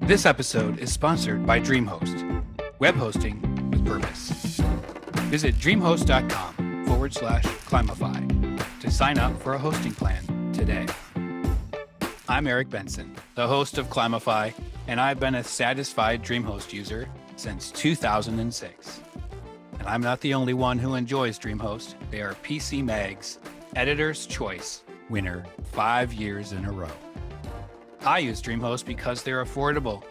This episode is sponsored by DreamHost, web hosting with purpose. Visit dreamhost.com/Cli-Fi to sign up for a hosting plan today. I'm Eric Benson, the host of Cli-Fi, and I've been a satisfied DreamHost user since 2006. And I'm not the only one who enjoys DreamHost. They are PC Mag's Editor's Choice winner 5 years in a row. I use DreamHost because they're affordable,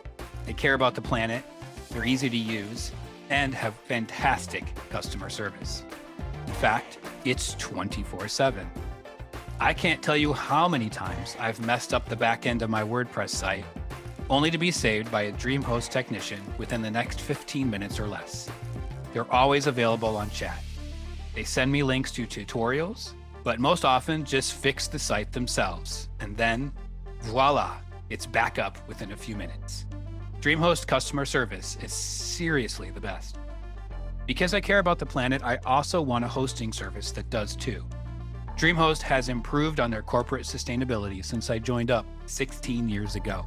they care about the planet, they're easy to use, and have fantastic customer service. In fact, it's 24/7. I can't tell you how many times I've messed up the back end of my WordPress site, only to be saved by a DreamHost technician within the next 15 minutes or less. They're always available on chat. They send me links to tutorials, but most often just fix the site themselves. And then, voila, it's back up within a few minutes. DreamHost customer service is seriously the best. Because I care about the planet, I also want a hosting service that does too. DreamHost has improved on their corporate sustainability since I joined up 16 years ago.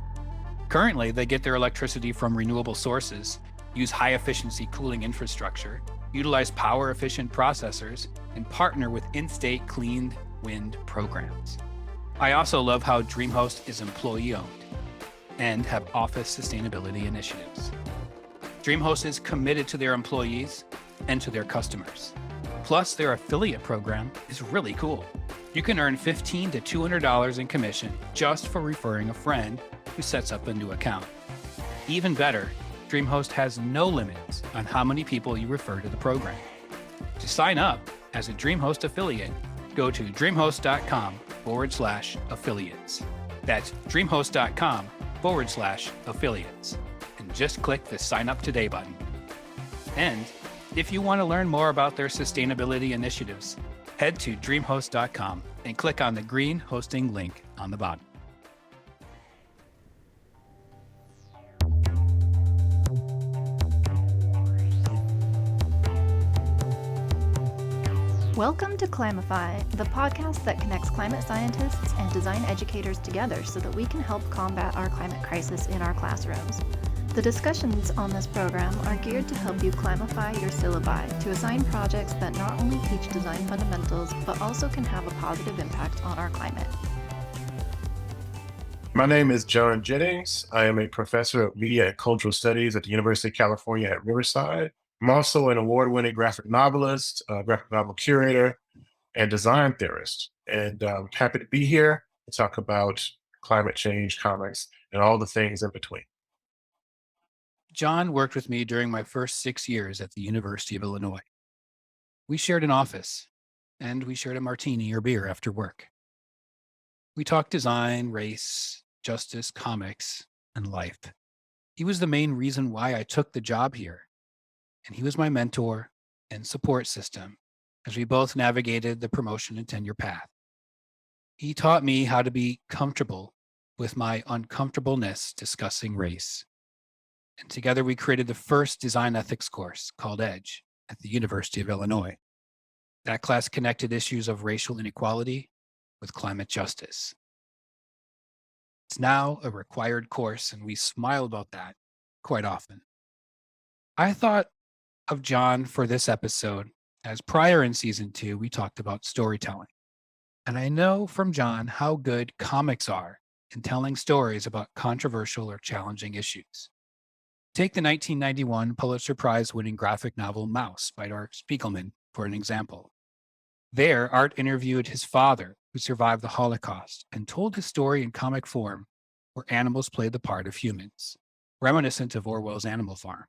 Currently, they get their electricity from renewable sources, use high-efficiency cooling infrastructure, utilize power-efficient processors, and partner with in-state clean wind programs. I also love how DreamHost is employee-owned and have office sustainability initiatives. DreamHost is committed to their employees and to their customers. Plus, their affiliate program is really cool. You can earn $15 to $200 in commission just for referring a friend who sets up a new account. Even better, DreamHost has no limits on how many people you refer to the program. To sign up as a DreamHost affiliate, go to dreamhost.com/affiliates. That's dreamhost.com/affiliates. And just click the sign up today button. And if you want to learn more about their sustainability initiatives, head to dreamhost.com and click on the green hosting link on the bottom. Welcome to Cli-Fi, the podcast that connects climate scientists and design educators together so that we can help combat our climate crisis in our classrooms. The discussions on this program are geared to help you Cli-Fi your syllabi to assign projects that not only teach design fundamentals, but also can have a positive impact on our climate. My name is John Jennings. I am a professor of media and cultural studies at the University of California at Riverside. I'm also an award-winning graphic novelist, graphic novel curator, and design theorist. And I'm happy to be here to talk about climate change, comics, and all the things in between. John worked with me during my first 6 years at the University of Illinois. We shared an office, and we shared a martini or beer after work. We talked design, race, justice, comics, and life. He was the main reason why I took the job here, and he was my mentor and support system as we both navigated the promotion and tenure path. He taught me how to be comfortable with my uncomfortableness discussing race. And together we created the first design ethics course called EDGE at the University of Illinois. That class connected issues of racial inequality with climate justice. It's now a required course, and we smile about that quite often. I thought of John for this episode, as prior in season 2, we talked about storytelling. And I know from John how good comics are in telling stories about controversial or challenging issues. Take the 1991 Pulitzer Prize-winning graphic novel Mouse by Art Spiegelman for an example. There, Art interviewed his father, who survived the Holocaust, and told his story in comic form, where animals played the part of humans, reminiscent of Orwell's Animal Farm.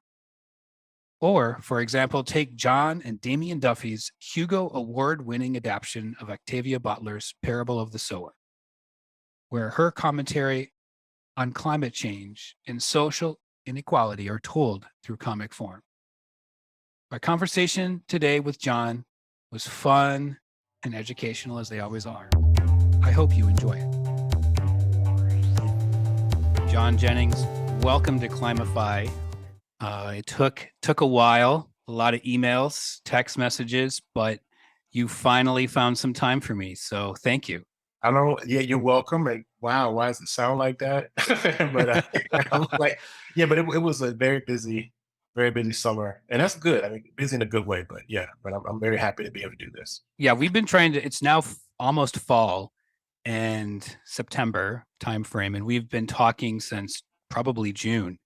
Or, for example, take John and Damien Duffy's Hugo Award-winning adaptation of Octavia Butler's Parable of the Sower, where her commentary on climate change and social inequality are told through comic form. My conversation today with John was fun and educational, as they always are. I hope you enjoy it. John Jennings, welcome to Cli-Fi. It took a while, a lot of emails, text messages, but you finally found some time for me. So thank you. I don't. Yeah, you're welcome. And wow, why does it sound like that? But I'm like, yeah, but it was a very busy summer, and that's good. I mean, busy in a good way. But yeah, but I'm very happy to be able to do this. Yeah, we've been trying to. It's now almost fall and September timeframe, and we've been talking since probably June.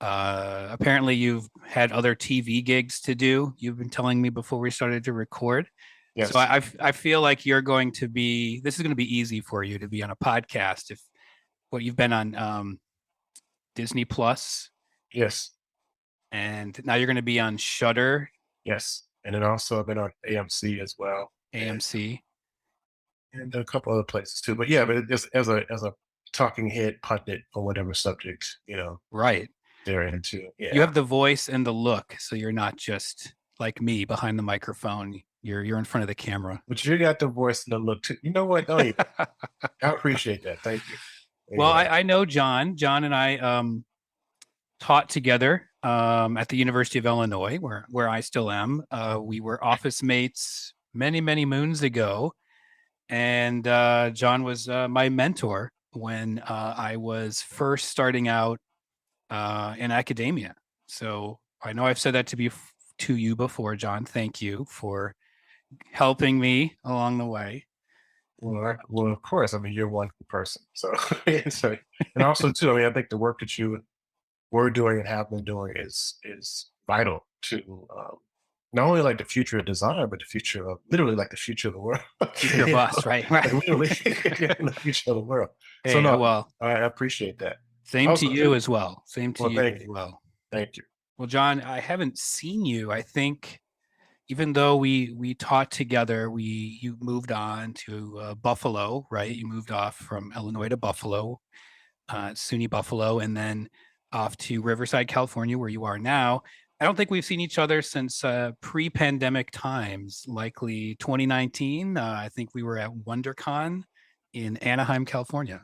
Apparently, you've had other TV gigs to do. You've been telling me before we started to record. So Yes, I feel like you're going to be. This is going to be easy for you to be on a podcast. If what you've been on Disney Plus, yes, and now you're going to be on Shudder, yes. And then also I've been on AMC as well, AMC. and a couple other places too. But yeah, but just as a talking head pundit or whatever subject, Right. they're into. You Yeah. have the voice and the look, so you're not just like me behind the microphone. You're in front of the camera. But you got the voice and the look too. You know what? Don't even. I appreciate that. Thank you. Well, Anyway, I know John. John and I taught together at the University of Illinois, where I still am. We were office mates many moons ago, and John was my mentor when I was first starting out in academia. So I know I've said that to you before, John. Thank you for helping me along the way. well, of course. I mean, you're a wonderful person. So, so, and also too. I mean, I think the work that you were doing and have been doing is vital to not only like the future of design, but the future of literally like the future of the world. Future You know, bus, right? like Right. literally the future of the world. So Hey, no, well, I appreciate that. same to Also, you too. as well. Same to Well, you thank as you, well. thank you. Well, John, I haven't seen you. I think even though we taught together, you moved on to Buffalo, right? You moved off from Illinois to Buffalo, SUNY Buffalo, and then off to Riverside, California, where you are now. I don't think we've seen each other since pre-pandemic times, likely 2019. I think we were at WonderCon in Anaheim, California.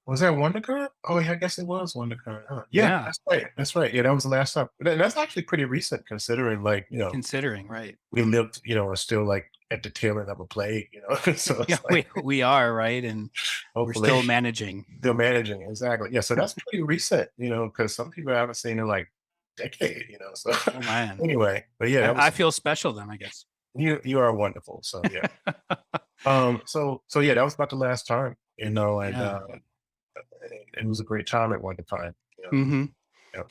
Was that WonderCon? Oh, yeah, I guess it was WonderCon, huh? Yeah, Yeah, that's right. That's right. Yeah, that was the last time. But that's actually pretty recent considering, like, considering, right? we lived, are still like at the tail end of a plague, So Yeah, it's like, we are, right? And we're hopefully still managing. they're managing. Exactly. Yeah. So that's pretty recent, because some people haven't seen in like decade. So Oh man, anyway, but yeah, that I was feel special then, I guess. you are wonderful. So yeah. So yeah, that was about the last time, and Yeah. it was a great time at one time. Hmm. Yeah.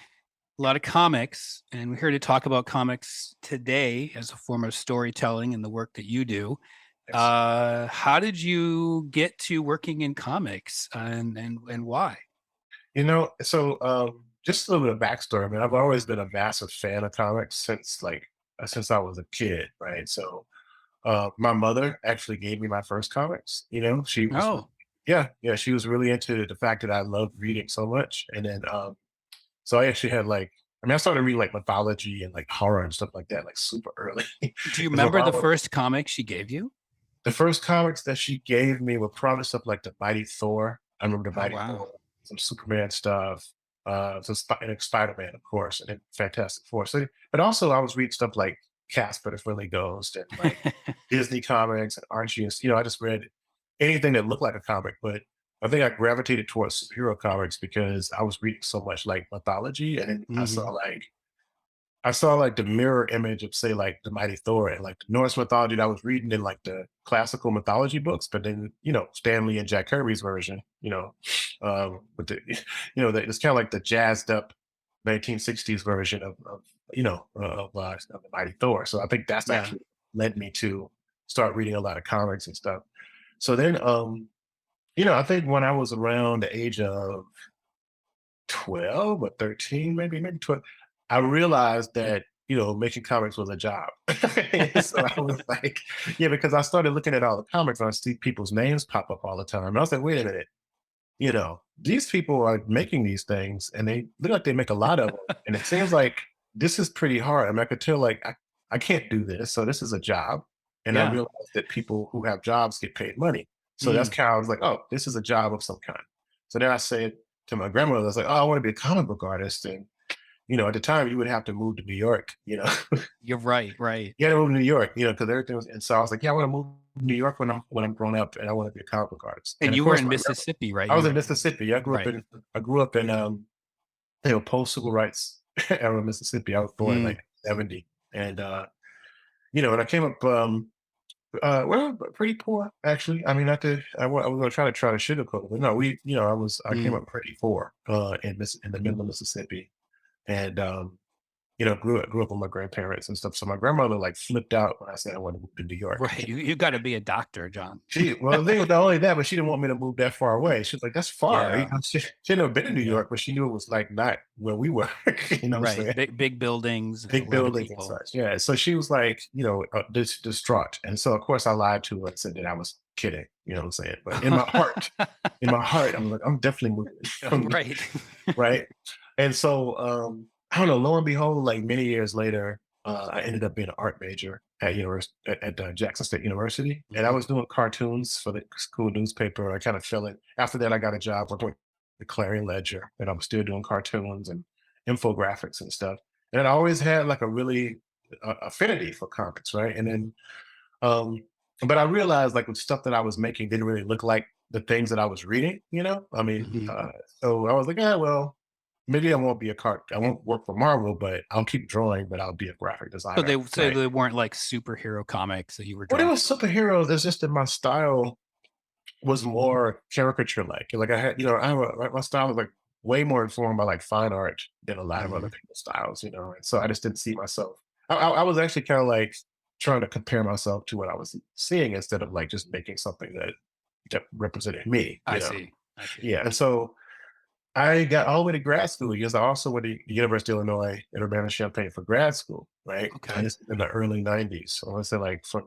A lot of comics, and we're here to talk about comics today as a form of storytelling and the work that you do. Yes. How did you get to working in comics, and why? So just a little bit of backstory. I mean, I've always been a massive fan of comics since I was a kid, right? So my mother actually gave me my first comics. She was Oh, yeah, she was really into the fact that I loved reading so much. And then so I actually had like I started reading like mythology and like horror and stuff like that, like super early. do you 'Cause my remember the mom first comic she gave you? the first comics that she gave me were probably stuff like the Mighty Thor. I remember the Oh Mighty wow. Thor, some Superman stuff, and Spider-Man, of course, and then Fantastic Four. So, but also I was reading stuff like Casper the Friendly Ghost and like Disney comics and Archie. And, I just read anything that looked like a comic. But I think I gravitated towards superhero comics because I was reading so much like mythology, and then Hmm. I saw like the mirror image of say like the Mighty Thor and like the Norse mythology that I was reading in like the classical mythology books, but then Stanley and Jack Kirby's version, with the it's kind of like the jazzed up 1960s version of the Mighty Thor. So I think that's Yeah. actually led me to start reading a lot of comics and stuff. So then, I think when I was around the age of 12 or 13, maybe 12, I realized that, making comics was a job. So I was like, yeah, because I started looking at all the comics and I see people's names pop up all the time. And I was like, wait a minute, these people are making these things and they look like they make a lot of them. And it seems like this is pretty hard. I mean, I could tell like I can't do this. So this is a job. And I Yeah. realized that people who have jobs get paid money. So that's Mm. kind of, I was like, oh, this is a job of some kind. So then I said to my grandmother, I was like, oh, I want to be a comic book artist. And at the time you would have to move to New York, You're right. Right. you had to move to New York, because everything was. And so I was like, yeah, I want to move to New York when I'm grown up, and I want to be a comic book artist. And And of you were course, in my grandma, Mississippi, right? I You was were in Mississippi. right. I grew up in post civil rights era Mississippi. I was born in Mm, like 70, and and I came up well, pretty poor actually. I mean, not to I was gonna try to sugarcoat it, but no, I came mm. up pretty poor in the middle of Mississippi, and grew up with my grandparents and stuff. So my grandmother like flipped out when I said I wanted to move to New York. Right. You got to be a doctor, John. Well, the thing was not only that, but she didn't want me to move that far away. She was like, "That's far." Yeah. She had never been to New Yeah. York, but she knew it was like not where we were. You know what I'm Right. saying? Big buildings, a Big lot of building and people. such. Yeah. So she was like, distraught. And so of course I lied to her and said that I was kidding. You know what I'm saying? But in my heart, I'm like, I'm definitely moving from Right. right. And so I don't know, lo and behold, like many years later, I ended up being an art major at Jackson State University. And I Mhm. was doing cartoons for the school newspaper. I kind of fell in. After that, I got a job working with the Clarion Ledger, and I was still doing cartoons and infographics and stuff. And I always had like a really affinity for comics, right? And then, um, but I realized like the stuff that I was making didn't really look like the things that I was reading. I mean, Mhm. so I was like, yeah, well, maybe I won't work for Marvel, but I'll keep drawing, but I'll be a graphic So designer, right? they weren't like superhero comics that you were Well, it drawing. was superheroes. It's just that my style was more caricature like. Like I had, my style was like way more informed by like fine art than a lot of other Mhm. people's styles, And so I just didn't see myself. I was actually kind of like trying to compare myself to what I was seeing instead of like just making something that represented me. I see. I see. Yeah. And so I got all the way to grad school because I also went to the University of Illinois at Urbana-Champaign for grad school, right? And Okay. it's in the early 90s. So I want to say like from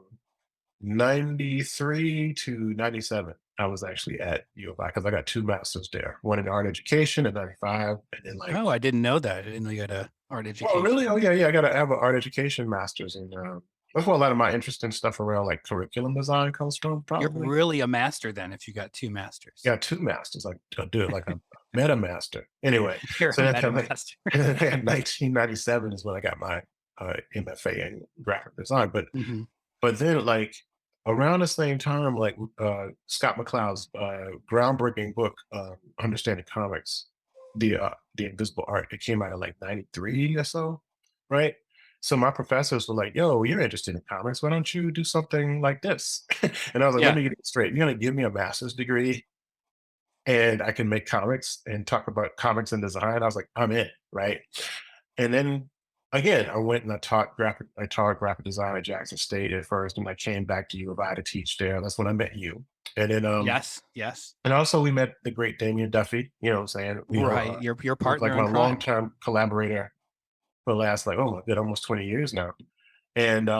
93 to 97, I was actually at U of I because I got two masters there, one in art education in 95, and then like, Oh, I didn't know that. I didn't know you had a art oh, education. really? Oh, yeah, yeah. I have an art education master's. And that's where a lot of my interest in stuff around like curriculum design comes from, You're probably. really a master then if you got two masters. Got two masters. Like, I do it like a meta master. Anyway, You're so a that's meta like, master. 1997 is when I got my MFA in graphic design. Mhm. But then, like around the same time, like Scott McCloud's groundbreaking book, "Understanding Comics," the Invisible Art, it came out in like '93 or so, right? So my professors were like, "Yo, you're interested in comics? Why don't you do something like this?" And I was like, "Let Yeah. me get it straight. You're gonna give me a master's degree, and I can make comics and talk about comics and design?" I was like, "I'm in," right? And then again, I went and I taught graphic design at Jackson State at first, and I came back to U of I to teach there. That's when I met you. And then Yes. Yes. and also we met the great Damian Duffy, you know what I'm saying? Right. Your Who was like partner in my crime. long-term collaborator for the last like, oh my god, almost 20 years now. And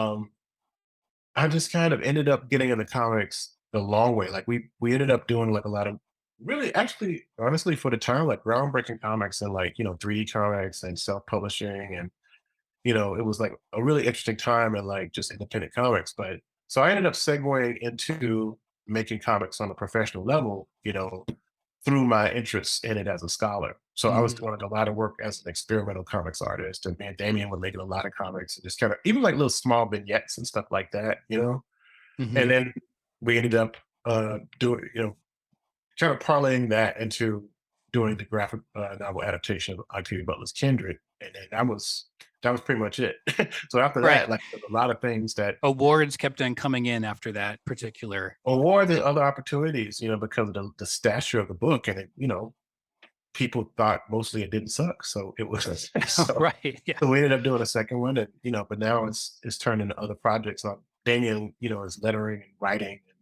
I just kind of ended up getting into comics the long way. Like we ended up doing like a lot of really actually honestly for the time like groundbreaking comics and like 3D comics and self-publishing, and it was like a really interesting time in like just independent comics. But so I ended up segueing into making comics on a professional level, through my interest in it as a scholar. So I was Mhm. doing a lot of work as an experimental comics artist, and me and Damien were making a lot of comics and just kind of even like little small vignettes and stuff like that. And Mhm. then we ended up doing, kind of parlaying that into doing the graphic novel adaptation of Octavia Butler's Kindred, and then that was pretty much it. So after Right. that, like there's a lot of things that Awards kept on coming in after that particular. award and other opportunities, because of the stature of the book, and people thought mostly it didn't suck, so it was so. Right. Yeah. So we ended up doing a second one, and but now it's turned into other projects. Damien, is lettering and writing, and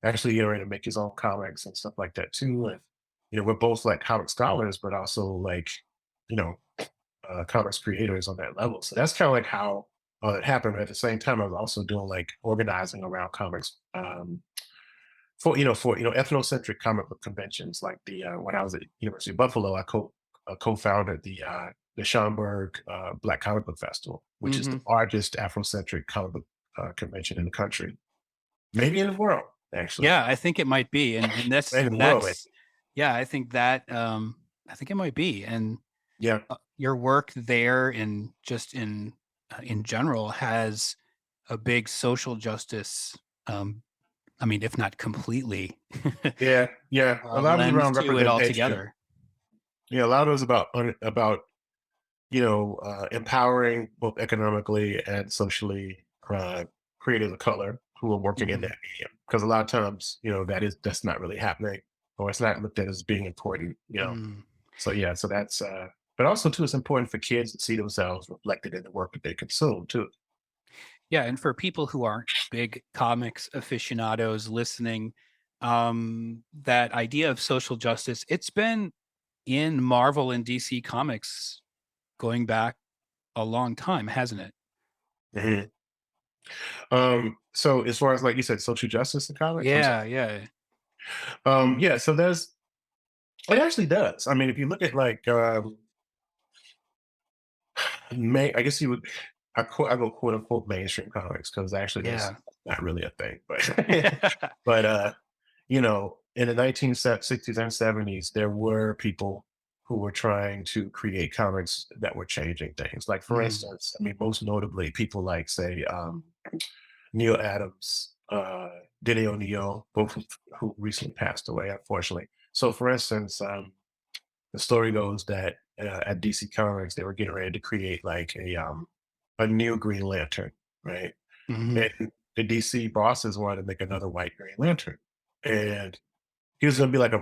actually getting ready to make his own comics and stuff like that too. And we're both like comic scholars, but also like you know comics creators on that level. So that's kind of like how it happened. But at the same time, I was also doing like organizing around comics. For ethnocentric comic book conventions, like the when I was at University of Buffalo, I co-founded the Schomburg Black Comic Book Festival, which is the Mhm. largest Afrocentric comic book convention in the country, maybe in the world, actually, Yeah, I think it might be, and maybe in the world. that's yeah, I think that I think it might be, and Yeah, your work there in just in general has a big social justice, I mean, if not completely, Yeah, yeah. A lot of it lens around to it representation. altogether. Yeah, a lot of it was about empowering both economically and socially creators of color who are working in Mhm. that medium. Because a lot of times, that's not really happening, or it's not looked at as being important. Mm. So yeah, so that's. But also too, it's important for kids to see themselves reflected in the work that they consume too. Yeah, and for people who aren't big comics aficionados listening, that idea of social justice, it's been in Marvel and DC Comics going back a long time, hasn't it? Mhm. So as far as like you said, social justice in comics, I'm sorry. Yeah, yeah. Yeah, so it actually does. I mean, if you look at like I guess you would. I go quote unquote mainstream comics because actually that's Yeah. not really a thing. But but in the 1960s and 70s, there were people who were trying to create comics that were changing things. Like for Mm, instance, I mean, most notably, people like say Neil Adams, Denny O'Neil, both who recently passed away, unfortunately. So, for instance, the story goes that at DC Comics they were getting ready to create like a new Green Lantern, right? mhm. And the DC bosses wanted to make another white Green Lantern, and he was going to be like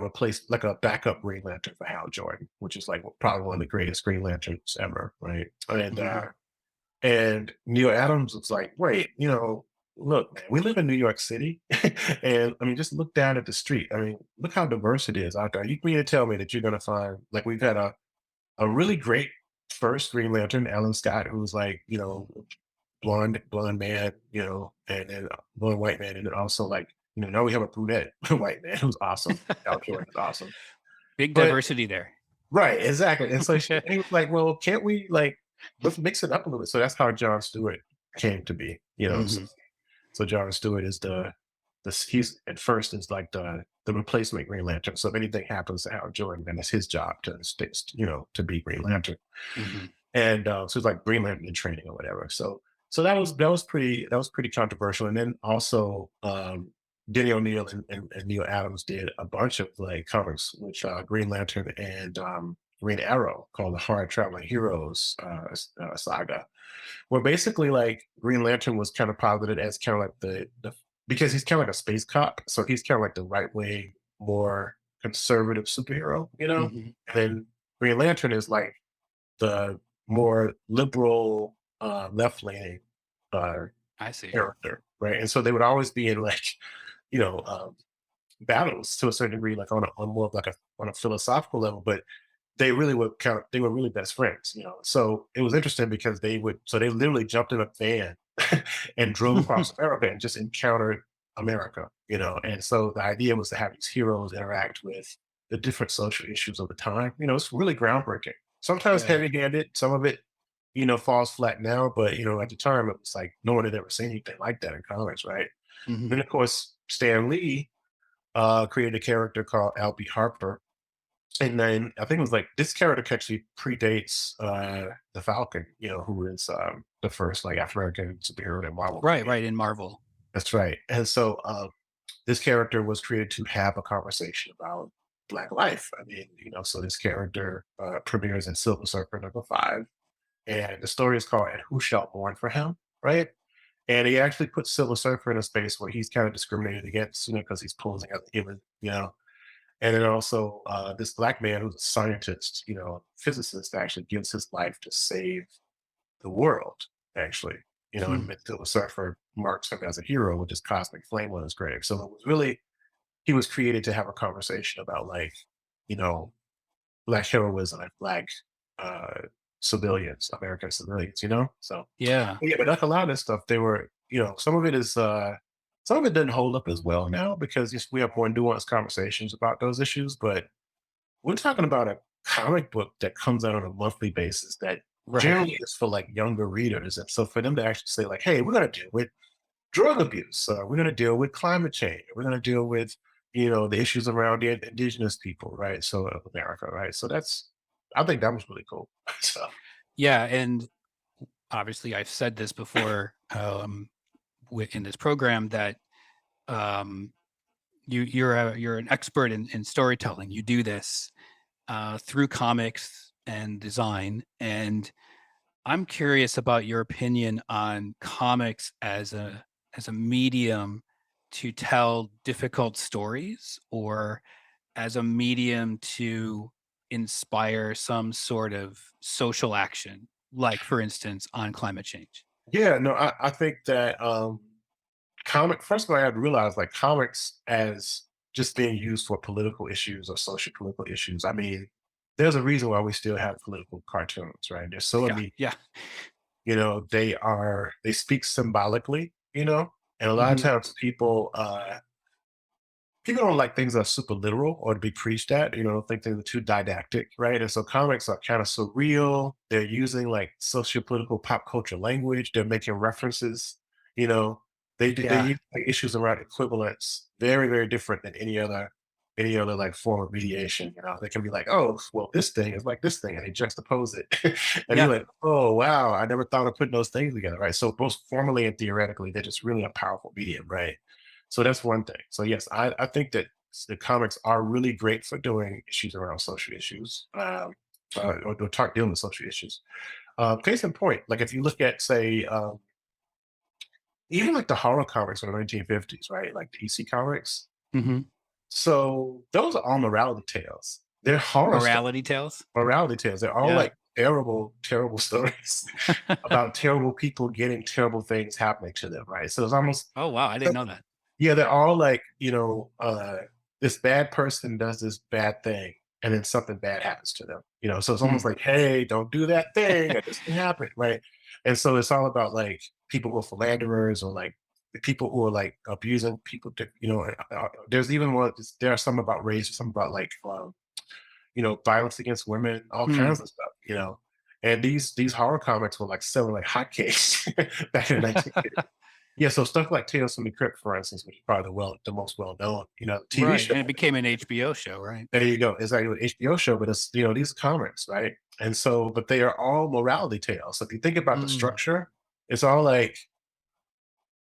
like a backup Green Lantern for Hal Jordan, which is like probably one of the greatest Green Lanterns ever, right? Mhm. And Neil Adams was like, wait, look, man, we live in New York City. And I mean, just look down at the street. I mean, look how diverse it is out there. You mean to tell me that you're going to find, like, we've had a really great first Green Lantern, Alan Scott, who's like, blonde man, and then blonde white man. And then also, like, now we have a brunette white man who's awesome. Al Jordan is awesome. Big But diversity there. right, exactly. And so he was like, well, can't we like let's mix it up a little bit? So that's how John Stewart came to be, So, Mhm. so John Stewart is he's at first is like the replacement Green Lantern. So if anything happens to Hal Jordan, then it's his job to to be Green Lantern. Mhm. And so it's like Green Lantern in training or whatever. So that was pretty controversial. And then also Denny O'Neil and Neil Adams did a bunch of like comics, which Green Lantern and Green Arrow called the Hard Traveling Heroes saga, where basically like Green Lantern was kind of posited as kind of like the because he's kind of like a space cop, so he's kind of like the right way, more conservative superhero, Mhm. And then Green Lantern is like the more liberal, left leaning uh, I see. character, right? And so they would always be in like, you know, battles to a certain degree, like on more of like on a philosophical level, but they were really best friends. So it was interesting because they literally jumped in a van and drove across America and just encountered America. And so the idea was to have these heroes interact with the different social issues of the time. It's really groundbreaking. Sometimes Yeah. heavy-handed, some of it, falls flat now, but at the time it was like no one had ever seen anything like that in comics, right? Mhm. Then of course Stan Lee created a character called Albie Harper, and then I think it was like this character actually predates the Falcon, who is the first like African American superhero that Marvel Right, created. right, in Marvel. That's right. And so this character was created to have a conversation about Black life. I mean, so this character premieres in Silver Surfer #5, and the story is called "And Who Shall Mourn for Him," right? And he actually puts Silver Surfer in a space where he's kind of discriminated against, because he's posing as a human. And then also this Black man who's a scientist, physicist, actually gives his life to save the world, actually. And Hmm. Silver Surfer marks him as a hero with his cosmic flame on his grave. So it was really, he was created to have a conversation about like, you know, Black heroism and Black uh, civilians, American civilians. So, Yeah. yeah, but like a lot of this stuff, they were, some of it doesn't hold up as well now because we have more nuanced conversations about those issues. But we're talking about a comic book that comes out on a monthly basis that Right. generally is for like younger readers. And so for them to actually say, like, hey, we're going to deal with drug abuse, we're going to deal with climate change, we're going to deal with, the issues around the indigenous people, right? So of America, right? So I think that was really cool. So Yeah, and obviously I've said this before in this program that um, you're an expert in storytelling. You do this through comics and design, and I'm curious about your opinion on comics as a medium to tell difficult stories, or as a medium to inspire some sort of social action, like for instance on climate change. yeah, no, I think that first of all, I had to realize like comics as just being used for political issues or social political issues. I mean, there's a reason why we still have political cartoons, right? They're so Yeah, immediate, yeah. they speak symbolically, and a lot of Hmm. times people don't like things that are super literal or to be preached at, think they're too didactic, right? And so comics are kind of surreal. They're using like socio-political pop culture language. They're making references, you know, they Yeah, use like, issues around equivalence, very, very different than any other like form of mediation. They can be like, oh, well, this thing is like this thing, and they juxtapose it. And you're yeah, like, oh wow, I never thought of putting those things together, right? So both formally and theoretically, they're just really a powerful medium, right? So that's one thing. So yes, I think that the comics are really great for doing issues around social issues, or talk dealing with social issues. Case in point, like if you look at say even like the horror comics from the 1950s, right? Like the EC comics. hmm. So those are all morality tales. They're horror Morality tales. morality tales. They're all Yeah. like terrible, terrible stories about terrible people getting terrible things happening to them, right? So it's almost Oh wow, I didn't know that. yeah, they're all like, this bad person does this bad thing and then something bad happens to them. So it's Hmm. almost like, hey, don't do that thing, or this can happen, right? And so it's all about like people who are philanderers or like the people who are like abusing people there's even one there are some about race, some about like violence against women, all Hmm. kinds of stuff. And these horror comics were like selling like hotcakes back in the 1950s. Yeah, so stuff like Tales from the Crypt, for instance, which is probably the most well known, TV Right, show. and it became an HBO show, right? There you go. It's like an HBO show, but it's these are comics, right? And so, but they are all morality tales. So if you think about the Mm. structure, it's all like,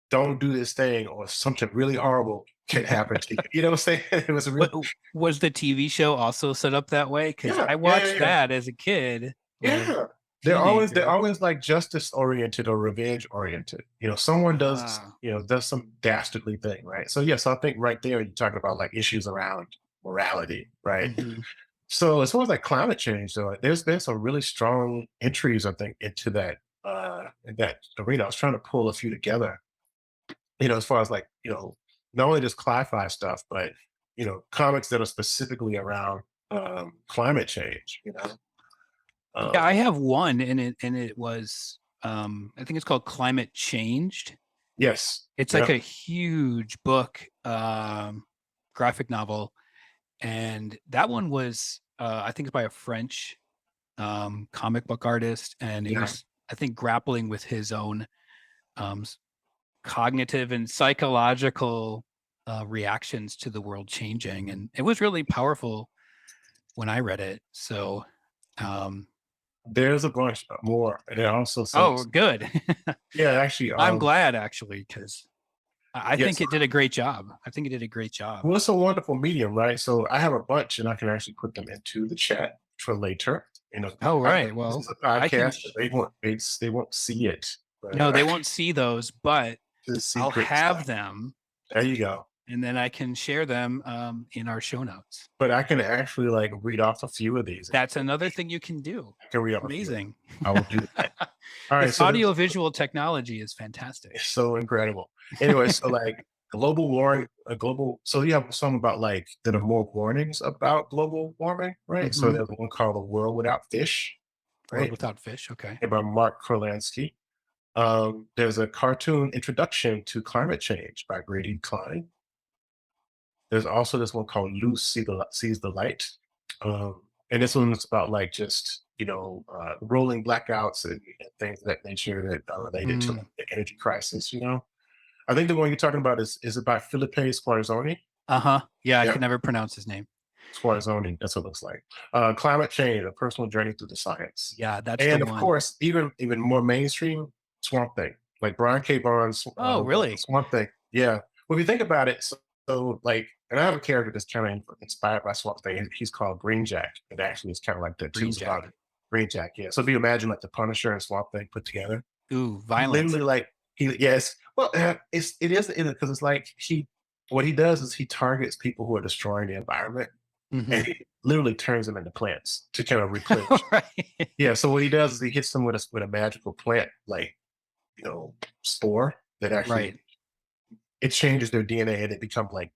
don't do this thing, or something really horrible can happen to you. You know what I'm saying? It was a real, What was the TV show also set up that way? Because yeah, I yeah, yeah, watched yeah. that as a kid, like Yeah. They're teenager. always like justice oriented or revenge oriented. Someone Ah. does some dastardly thing, right? So yes, I think right there you're talking about like issues around morality, right? Hmm. So as far as like climate change, though, there's been some really strong entries, I think, into that in that arena. I was trying to pull a few together, as far as like, not only just Cli-Fi stuff, but comics that are specifically around climate change, Yeah, Um, I have one, and it was I think it's called Climate Changed. yes. It's like Yeah. a huge book, graphic novel, and that one was I think it's by a French comic book artist, and it Yeah. was I think grappling with his own um, cognitive and psychological reactions to the world changing, and it was really powerful when I read it. So, um, There's a bunch more. And there are also some, oh, good. yeah, actually, I'm glad actually because I think yes. it did a great job. I think it did a great job. Well, it's a wonderful medium, right? So I have a bunch and I can actually put them into the chat for later. Oh, I, right. this Well, is a I can. podcast, but they won't see it, but No, they won't see those, but the I'll secret have stuff. them, There you go. and then I can share them in our show notes. But I can actually like read off a few of these. That's another thing you can do. I can read off a few. Amazing. I will do that. All right. This So audio visual technology is fantastic. it's so incredible. Anyway, so like global warming, so you have some about like that are more warnings about global warming, right? So Hmm. there's one called The World Without Fish, World right? Without Fish. Okay. By Mark Kurlansky. There's a cartoon introduction to climate change by Grady Klein. There's also this one called Sees the Light. And this one's about like just, rolling blackouts and things of that nature that are related to Mm. like, the energy crisis. I think the one you're talking about is about Felipe Squarzoni. Uh-huh. Yeah, I Yeah. can never pronounce his name. as far as zoning, that's what it looks like. Climate Change: A Personal Journey Through the Science. Yeah, that's the And of one. course, even more mainstream, Swamp Thing. Like Brian K. Barnes, Oh, really? Swamp Thing. Yeah. Well, if you think about it, so like, and I have a character that's kind of inspired by Swamp Thing. He's called Green Jack. It actually is kind of like the Green two about Jack. it. Green Jack, yeah. So if you imagine like the Punisher and Swamp Thing put together, Ooh, he violent. literally like yes. Well, it is because it's like what he does is he targets people who are destroying the environment, Mhm. and he literally turns them into plants to kind of replenish. Right. Yeah. So what he does is he hits them with a magical plant, like spore that actually Right. it changes their DNA and they become like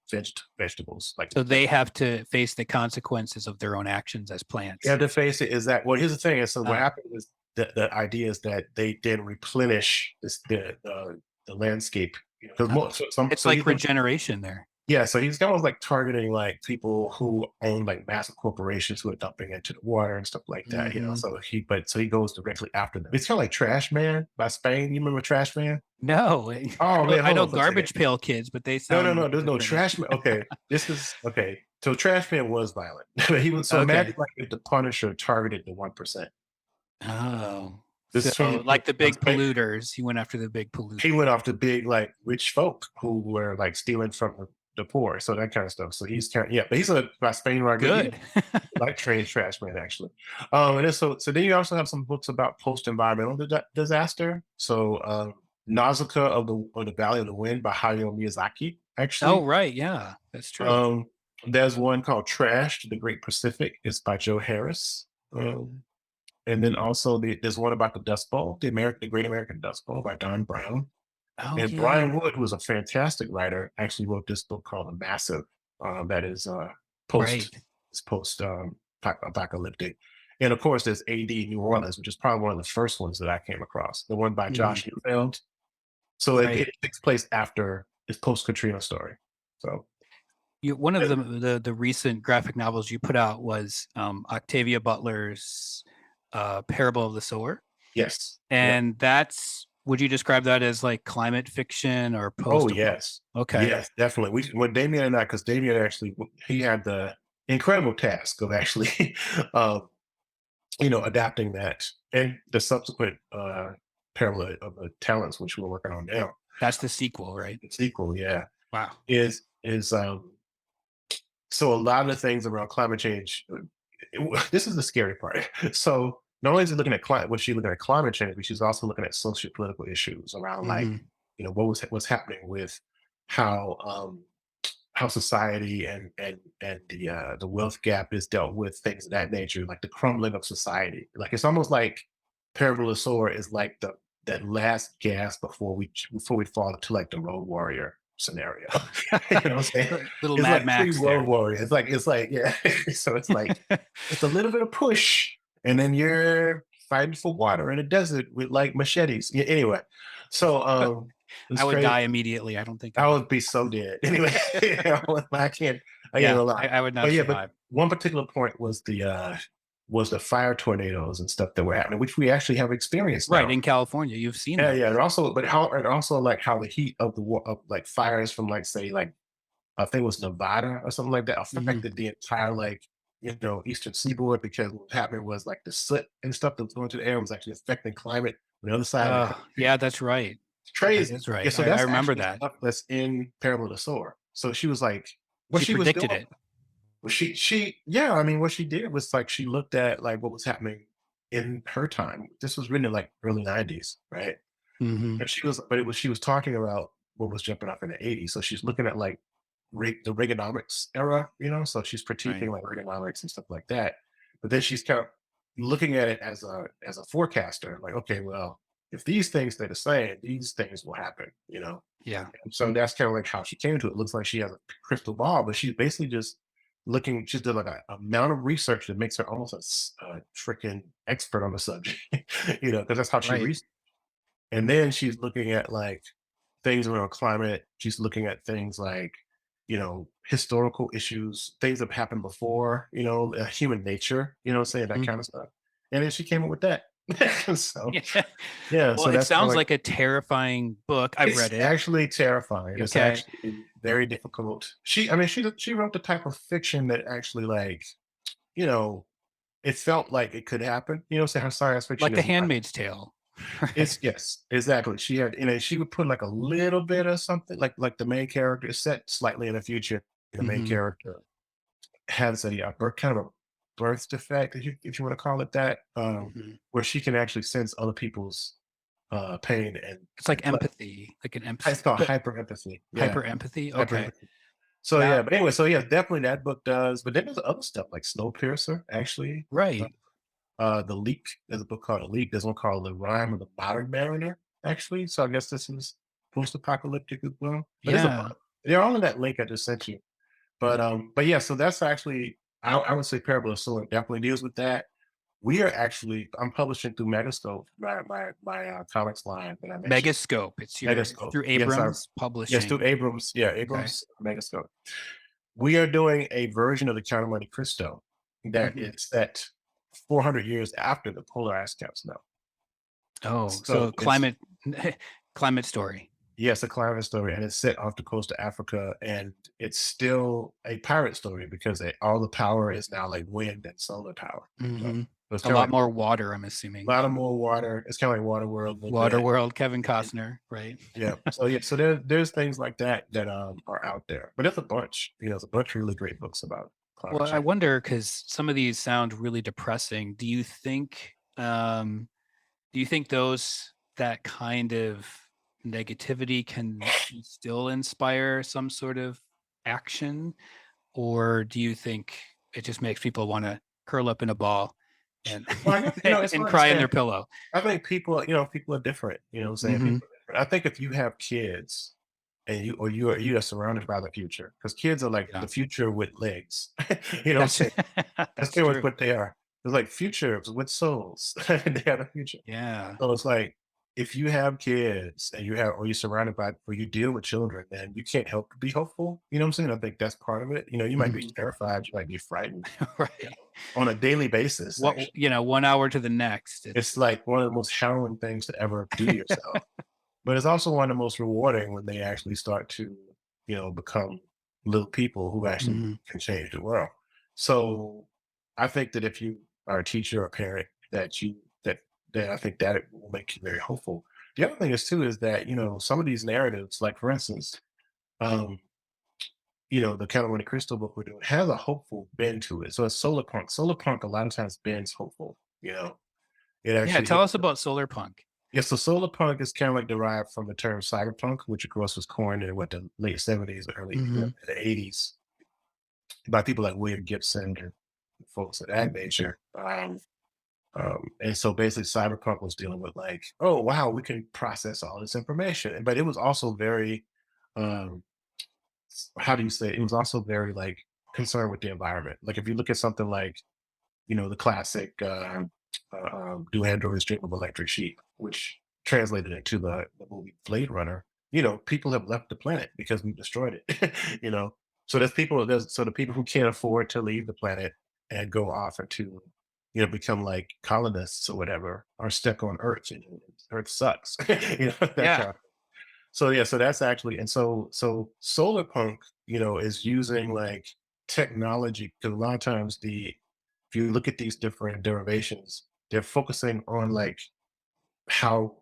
vegetables. So they have to face the consequences of their own actions as You plants. have to face it. Is that well? Here's the thing. Is so what Ah, happened is the idea is that they then replenish the landscape. Because ah. most It's so like he's regeneration there. yeah, so he's almost like targeting like people who own like massive corporations who are dumping into the water and stuff like that. Mhm. So he goes directly after them. It's kind of like Trash Man by Spain. You remember Trash Man? No, Oh man, I hold know on for a second. Garbage Pail Kids, but they No, no, sound no. There's no different. Trash Man. Okay, this is okay. So Trash Man was violent. He was so Okay. imagine like if the Punisher targeted the 1%. Oh, This so is from like the big polluters, he went after the big polluters. he went off to big like rich folk who were like stealing from the poor, so that kind of stuff. So he's kind of, yeah, but he's a by Spain Rodriguez. Good. Like trained trash man actually. And then so then you also have some books about post-environmental disaster. So Nausicaa of the Valley of the Wind by Hayao Miyazaki Oh, actually. right. Yeah, that's true. um there's one called Trash to the Great Pacific. It's by Joe Harris. And then also there's one about the Dust Bowl, the Great American Dust Bowl by Don Brown. Oh, And yeah. Brian Wood, who was a fantastic writer, actually wrote this book called The Massive, that is post Right. post apocalyptic. And of course, there's AD New Orleans, which is probably one of the first ones that I came across. The one by Mhm. Josh Neufeld. So Right. it takes place after this post Katrina story. So One of uh, the recent graphic novels you put out was Octavia Butler's Parable of the Sower, yes, yeah. and that's would you describe that as like climate fiction or Oh post? yes, Okay. yes, definitely. When Damien and I, because Damien actually he had the incredible task of actually um, adapting that and the subsequent parallel of the talents, which we're working on now. That's the sequel, right? The sequel, yeah, Wow. is so a lot of the things around climate change. This is the scary part. So not only is it looking at climate, when she's looking at climate change, but she's also looking at social political issues around like Mhm. what's happening with how how society and the wealth gap is dealt with, things of that nature, like the crumbling of society. Like it's almost like Parable of Sower is like the that last gasp before we fall into like the road warrior scenario. You know what I'm saying? Little It's Mad like Max pre-road there. warrior. It's like yeah. So it's like it's a little bit of push, and then you're fighting for water in a desert with like machetes. Yeah, anyway, so it's I would crazy. die immediately. I don't think I I would. would be so dead. Anyway, I can't Yeah, lie. I would not But yeah, but survive. one particular point was the fire tornadoes and stuff that were happening, which we actually have experienced Right, now. in California, you've seen Yeah, those. yeah. And also like how the heat of of like fires from like say like I think it was Nevada or something like that Mhm. affected the entire like eastern seaboard, because what happened was like the soot and stuff that was going to the air was actually affecting climate on the other side of the Oh, country. yeah, that's right. It's That crazy. is Yeah, right. so I that's remember actually that. stuff that's in Parable of the Sower. So she was like, what She she was doing predicted it. was yeah, I mean, what she did was like she looked at like what was happening in her time. This was written in like early 90s, right? Mhm. And she was talking about what was jumping up in the 80s. So she's looking at like the Reaganomics era, so she's Right. critiquing like Reaganomics and stuff like that. But then she's kind of looking at it as a forecaster, like, okay, well, if these things stay the same, these things will happen. Yeah. And so that's kind of like how she came to it. It looks like she has a crystal ball, but she's basically just looking. She's done like a amount of research that makes her almost a freaking expert on the subject, because that's how she Right. researches. And then she's looking at like things around climate. She's looking at things like, historical issues, things that happened before, human nature, saying that Mm. kind of stuff. And then she came up with that. So Yeah. yeah, Well, so it that's kind of sounds like like a terrifying book. I've it's read it. actually terrifying. It's Okay. actually very difficult. I mean, she wrote the type of fiction that actually like, you know, it felt like it could happen. You know, say her science fiction Like The is not. Handmaid's Tale. It's Right. yes, exactly. She had, she would put like a little bit of something, like the main character is set slightly in the future. The main Mhm. character has a kind of a birth defect, if you want to call it that, Mhm. where she can actually sense other people's pain It's like and play. empathy, like an It's empathy, called but hyper empathy. Yeah, hyper empathy? hyper Okay. empathy. So Yeah. yeah, but anyway, so yeah, definitely that book does. But then there's other stuff like Snowpiercer, actually. Right. The Leak. There's a book called The Leak. There's one called The Rime of the Modern Mariner, actually. So I guess this is post-apocalyptic as well. But there's a Yeah. bunch. They're all in that link I just sent you. But yeah, so that's actually I would say Parable of Solar definitely deals with that. We are actually I'm publishing through Megascope, my comics line that I mentioned. Megascope. It's Megascope. through Yes, Abrams yes, through Publishing. Abrams. Yeah, Okay. Abrams Megascope. We are doing a version of the Count of Monte Cristo that Mhm. is set 400 years after the polar ice caps now. Oh, so So it's climate story. yes, a climate story, and it's set off the coast of Africa, and it's still a pirate story because all the power is now like wind and solar power. So, Mhm. so it's A kind of lot like more water, I'm a assuming. lot of more water. It's kind of like Waterworld a little bit. Waterworld, Kevin Costner, right? Yeah. So yeah. So there's things like that that are out there, but there's a bunch. There's a bunch of really great books about climate Well, I change. wonder because some of these sound really depressing. Do you think those that kind of negativity can still inspire some sort of action? Or do you think it just makes people want to curl up in a ball and Well, I guess, it's and hard to cry in say. their pillow? I think people are different. You know what I'm saying? Hmm. People are different. I think if you have kids and you are surrounded by the future, because kids are like Yeah, the future with legs. You know what I'm that's saying? That's that's pretty much true. what they are. It's like futures with souls. They have a future. Yeah. So it's like if you have kids and or you're surrounded by or you deal with children, then you can't help but be hopeful. You know what I'm saying? I think that's part of it. You might be Mhm. terrified, you might be frightened, Right. on a daily basis, What actually. 1 hour to the next. It's like one of the most harrowing things to ever do to yourself. But it's also one of the most rewarding when they actually start to, become little people who actually Mhm. can change the world. So I think that if you are a teacher or a parent, that I think that it will make you very hopeful. The other thing is too is that, some of these narratives, like for instance, um, the Count of Monte Cristo book we're doing has a hopeful bend to it. So it's solar punk. Solar punk a lot of times bends hopeful, it Yeah, actually tell us about solar punk. yeah, so solar punk is kind of like derived from the term cyberpunk, which of course was coined in the late 70s, early Mhm. the 80s by people like William Gibson and folks of that nature. And so basically cyberpunk was dealing with like, oh wow, we can process all this information. But it was also very um how do you say it? It was also very like concerned with the environment. Like if you look at something like the classic "Do Androids Dream of Electric Sheep," which translated into the movie Blade Runner. People have left the planet because we've destroyed it. So so the people who can't afford to leave the planet and go off into become like colonists or whatever are stuck on Earth. And Earth sucks. That Yeah. kind of so yeah, so that's actually so solar punk, is using like technology because a lot of times if you look at these different derivations, they're focusing on like how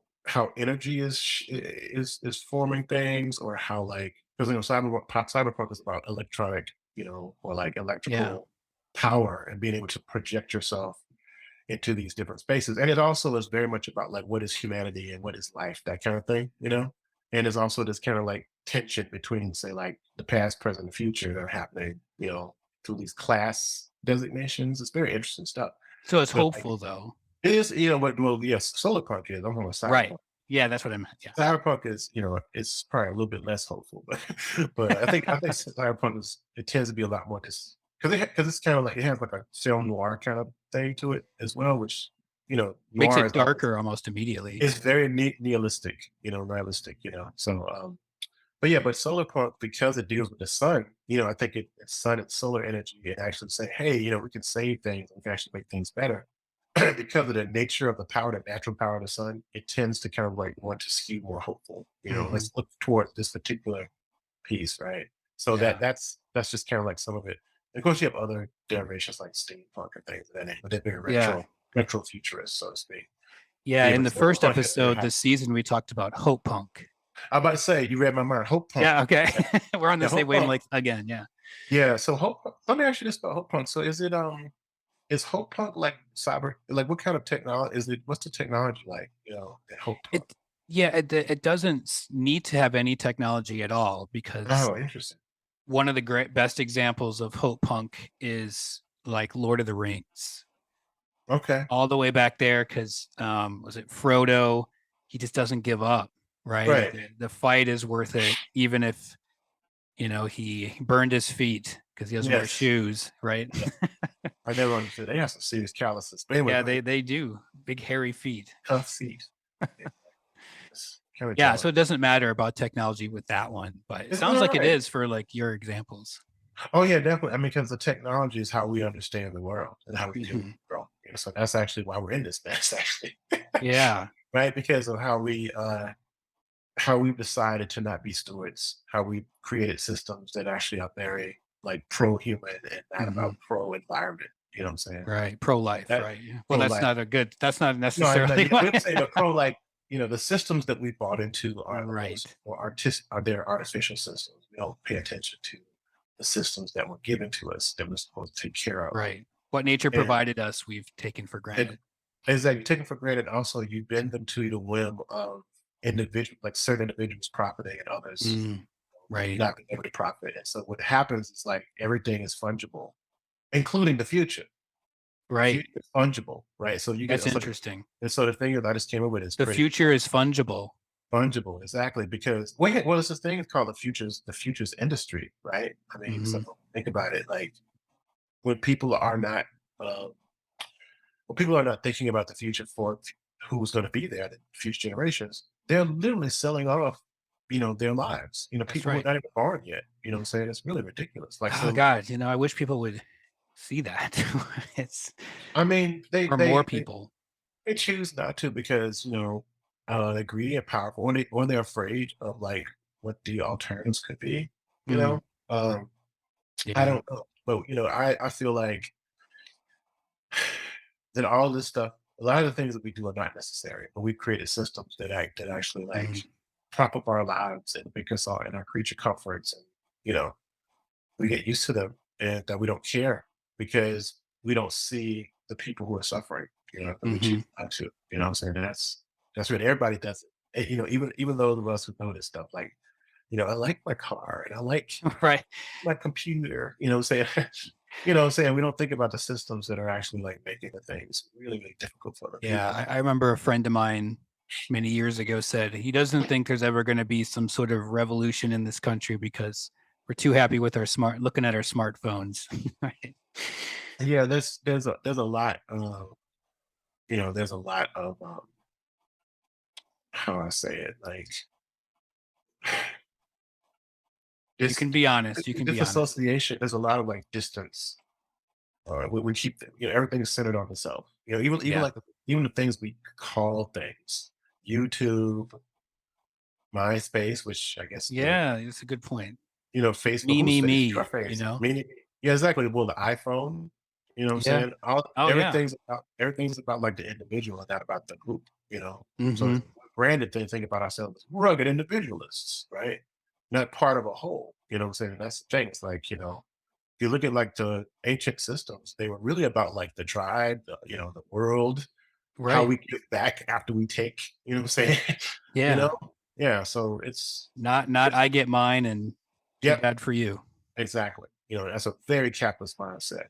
energy is forming things or how like because cyberpunk is about electronic, or like Yeah. electrical power and being able to project yourself into these different spaces. And it also is very much about like what is humanity and what is life, that kind of thing. And there's also this kind of like tension between, say, like the past, present, and future that are happening, through these class designations. It's very interesting stuff. So it's But like hopeful though. it is, but well, yes, solar punk is. I'm talking about Right. cyberpunk. Yeah, that's what I meant. Yeah. Cyberpunk is, it's probably a little bit less hopeful, but but I think cyberpunk it tends to be a lot more just because it's kind of like it has like a film noir kind of thing to it as well, which Makes noir it is always darker almost immediately. it's very nihilistic, nihilistic, So but yeah, but solar punk because it deals with the sun, I think it's sun and solar energy and actually say, hey, we can save things, we can actually make things better. because of the nature of the power, the natural power of the sun, it tends to kind of like want to skew more hopeful. Hmm. Let's look towards this particular piece, right? So Yeah. that's just kind of like some of it. And of course, you have other derivations like steampunk and things of that nature, but they're very Yeah. retro futurists, so to speak. Yeah. Yeah, In but the first steampunk is very episode high. this season, we talked about Hope Punk. I'm about to say, you read my mind. Hope punk. Yeah. Okay. Yeah, We're on the yeah, same hope punk. wavelength again. Yeah. Yeah, so hope. Let me ask you this about hope punk. So is hope punk like cyber? Like what kind of technology is it? What's the technology like? At hope punk. It, yeah, it doesn't need to have any technology at all because Oh, interesting. one of the best examples of Hope Punk is like Lord of the Rings, Okay. all the way back there. Because was it Frodo? He just doesn't give up, right? Right. The fight is worth it, even if he burned his feet because he doesn't wear Yes. shoes, right? Yeah. I never understood. They have some serious calluses. But anyway, Yeah, go they ahead. they do big hairy feet. Tough feet. Kind of Yeah, jealous. so it doesn't matter about technology with that one, but it It's sounds all like it right. is for like your examples. Oh yeah, definitely. I mean, because the technology is how we understand the world and how we do Mhm. the world. So that's actually why we're in this mess, actually. Yeah, Right? Because of how we've decided to not be stewards, how we created systems that actually are very like pro-human and not mhm, about pro-environment. You know what I'm saying? right, pro-life, That right, yeah. Well, pro-life. that's not No, I necessarily mean, why. we'll say the pro like, the systems that we bought into are the most Right, or are their artificial systems. We don't pay attention to the systems that were given to us that we're supposed to take care of. right. What nature And provided us, we've taken for and granted. is that you take it for granted. Also, you bend them to the whim of individual, like certain individuals profiting and others Mm, right, not being able to profit. And so what happens is like everything is fungible, including the future. The right. future is fungible, right? So you get That's interesting. and so the thing that I just came up with is The pretty future is fungible. fungible, exactly. Because there's this thing called the futures industry, right? I mean, so Mhm, think about it, like when people are not uh, people are not thinking about the future for who's going to be there, the future generations. They're literally selling off, their lives. that's People who are right. not even born yet. You know what I'm saying? It's really ridiculous. Like Oh so, god, I wish people would see that. It's I mean, they for more they they, people. they choose not to because they're greedy and powerful, or they're afraid of like what the alternatives could be. You Mm, know, um, I yeah, don't know, but I feel like that all this stuff, a lot of the things that we do are not necessary, but we've created systems that actually like mhm, prop up our lives and make us all in our creature comforts, and you know we get used to them, and that we don't care because we don't see the people who are suffering. That we choose mhm. not to. You know what I'm saying? And that's what everybody does it. Even those of us who know this stuff, like I like my car and I like Right. my computer. You know what I'm saying? You know what I'm saying? We don't think about the systems that are actually like making the things really, really difficult for the Yeah, people. I remember a friend of mine many years ago said he doesn't think there's ever going to be some sort of revolution in this country because we're too happy with our looking at our smartphones. Right. Yeah, there's a lot there's a lot of how I say it, like You this can be honest. You can be honest. disassociation. There's a lot of like distance. We keep everything is centered on the self. Even Yeah. like even the things we call things, YouTube, MySpace, which I guess Yeah, it's a good point. Facebook. Me, Whose me, face? Your me, face. Meaning, yeah, exactly. Well, the iPhone. You know what I'm Yeah. saying? All Oh yeah. everything's about like the individual and not about the group. So Hmm. it's branded to think about ourselves as rugged individualists, right? Not part of a whole. You know what I'm saying? That's the thing. It's like if you look at like the ancient systems, they were really about like the tribe, the world, how Right. we give back after we take. You know what I'm saying? you Yeah. know? Yeah. So it's Not I get mine and too yep. bad for you. Exactly. That's a very capitalist mindset.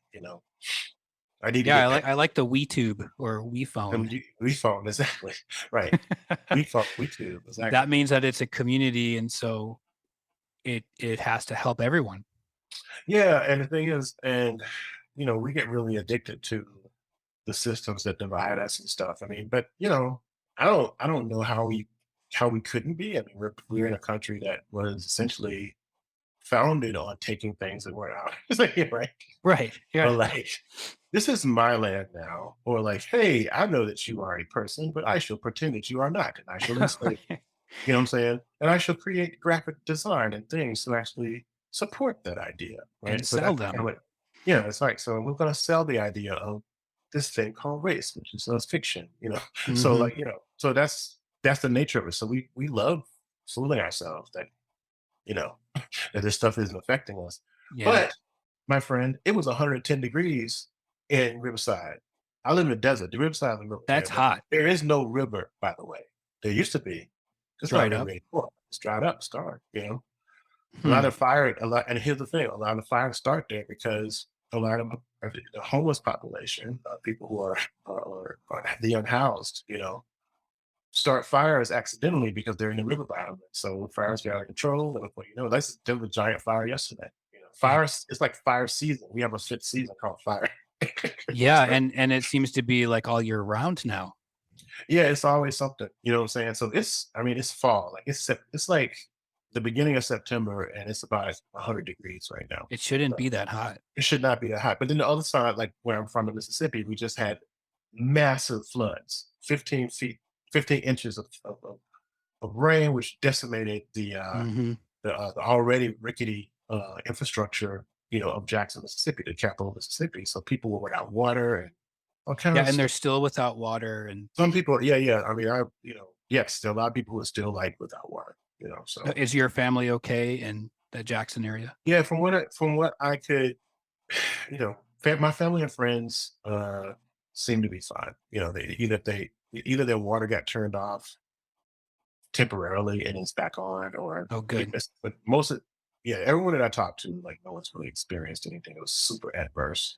I need to Yeah, get back. I like the WeTube or And WePhone. we phone, exactly. Right. We too, exactly. That means that it's a community, and so it has to help everyone. Yeah. And the thing is, we get really addicted to the systems that divide us and stuff. I mean, but I don't know how we couldn't be. I mean, we're in a country that was essentially founded on taking things that weren't ours. Right? Right. Or Yeah. like, this is my land now. Or like, hey, I know that you are a person, but I shall pretend that you are not, and I shall enslave you. You know what I'm saying? And I shall create graphic design and things to actually support that idea, And right? So sell that's kind of them. what, yeah, it's like, so we're going to sell the idea of this thing called race, which is fiction, you know? So Hmm. like, so that's the nature of it. So we love fooling ourselves that, you know, that this stuff isn't affecting us. Yeah. But my friend, it was 110 degrees in Riverside. I live in the desert. The Riverside is a river. That's hot. There is no river, by the way. There used to be. It's not a Dried river up. anymore. It's dried up, it's gone, you know. A lot Hmm. of fire, and here's the thing, a lot of fires start there because a lot of the homeless population, people who are the unhoused, start fires accidentally because they're in the river bottom. So fires get out of control. And before you know, there was a giant fire yesterday. Yeah. Fires, it's like fire season. We have a fifth season called fire. Yeah. So, And it seems to be like all year round now. yeah, it's always something. You know what I'm saying? So it's fall. Like it's like the beginning of September, and it's about 100 degrees right now. It shouldn't So be that hot. it should not be that hot. But then the other side, like where I'm from in Mississippi, we just had massive floods, 15 feet, 15 inches of rain, which decimated Hmm. the already rickety infrastructure, of Jackson, Mississippi, the capital of Mississippi. So people were without water and all kinds Yeah. of And they're stuff. still without water. And Some people, yeah, yeah. I mean, yes, there are a lot of people who are still like without water. So is your family okay in the Jackson area? yeah, from what I could, my family and friends seem to be fine. Either their water got turned off temporarily and it's back on, or Oh, good. but most of, yeah, everyone that I talked to, like, no one's really experienced anything. It was super adverse.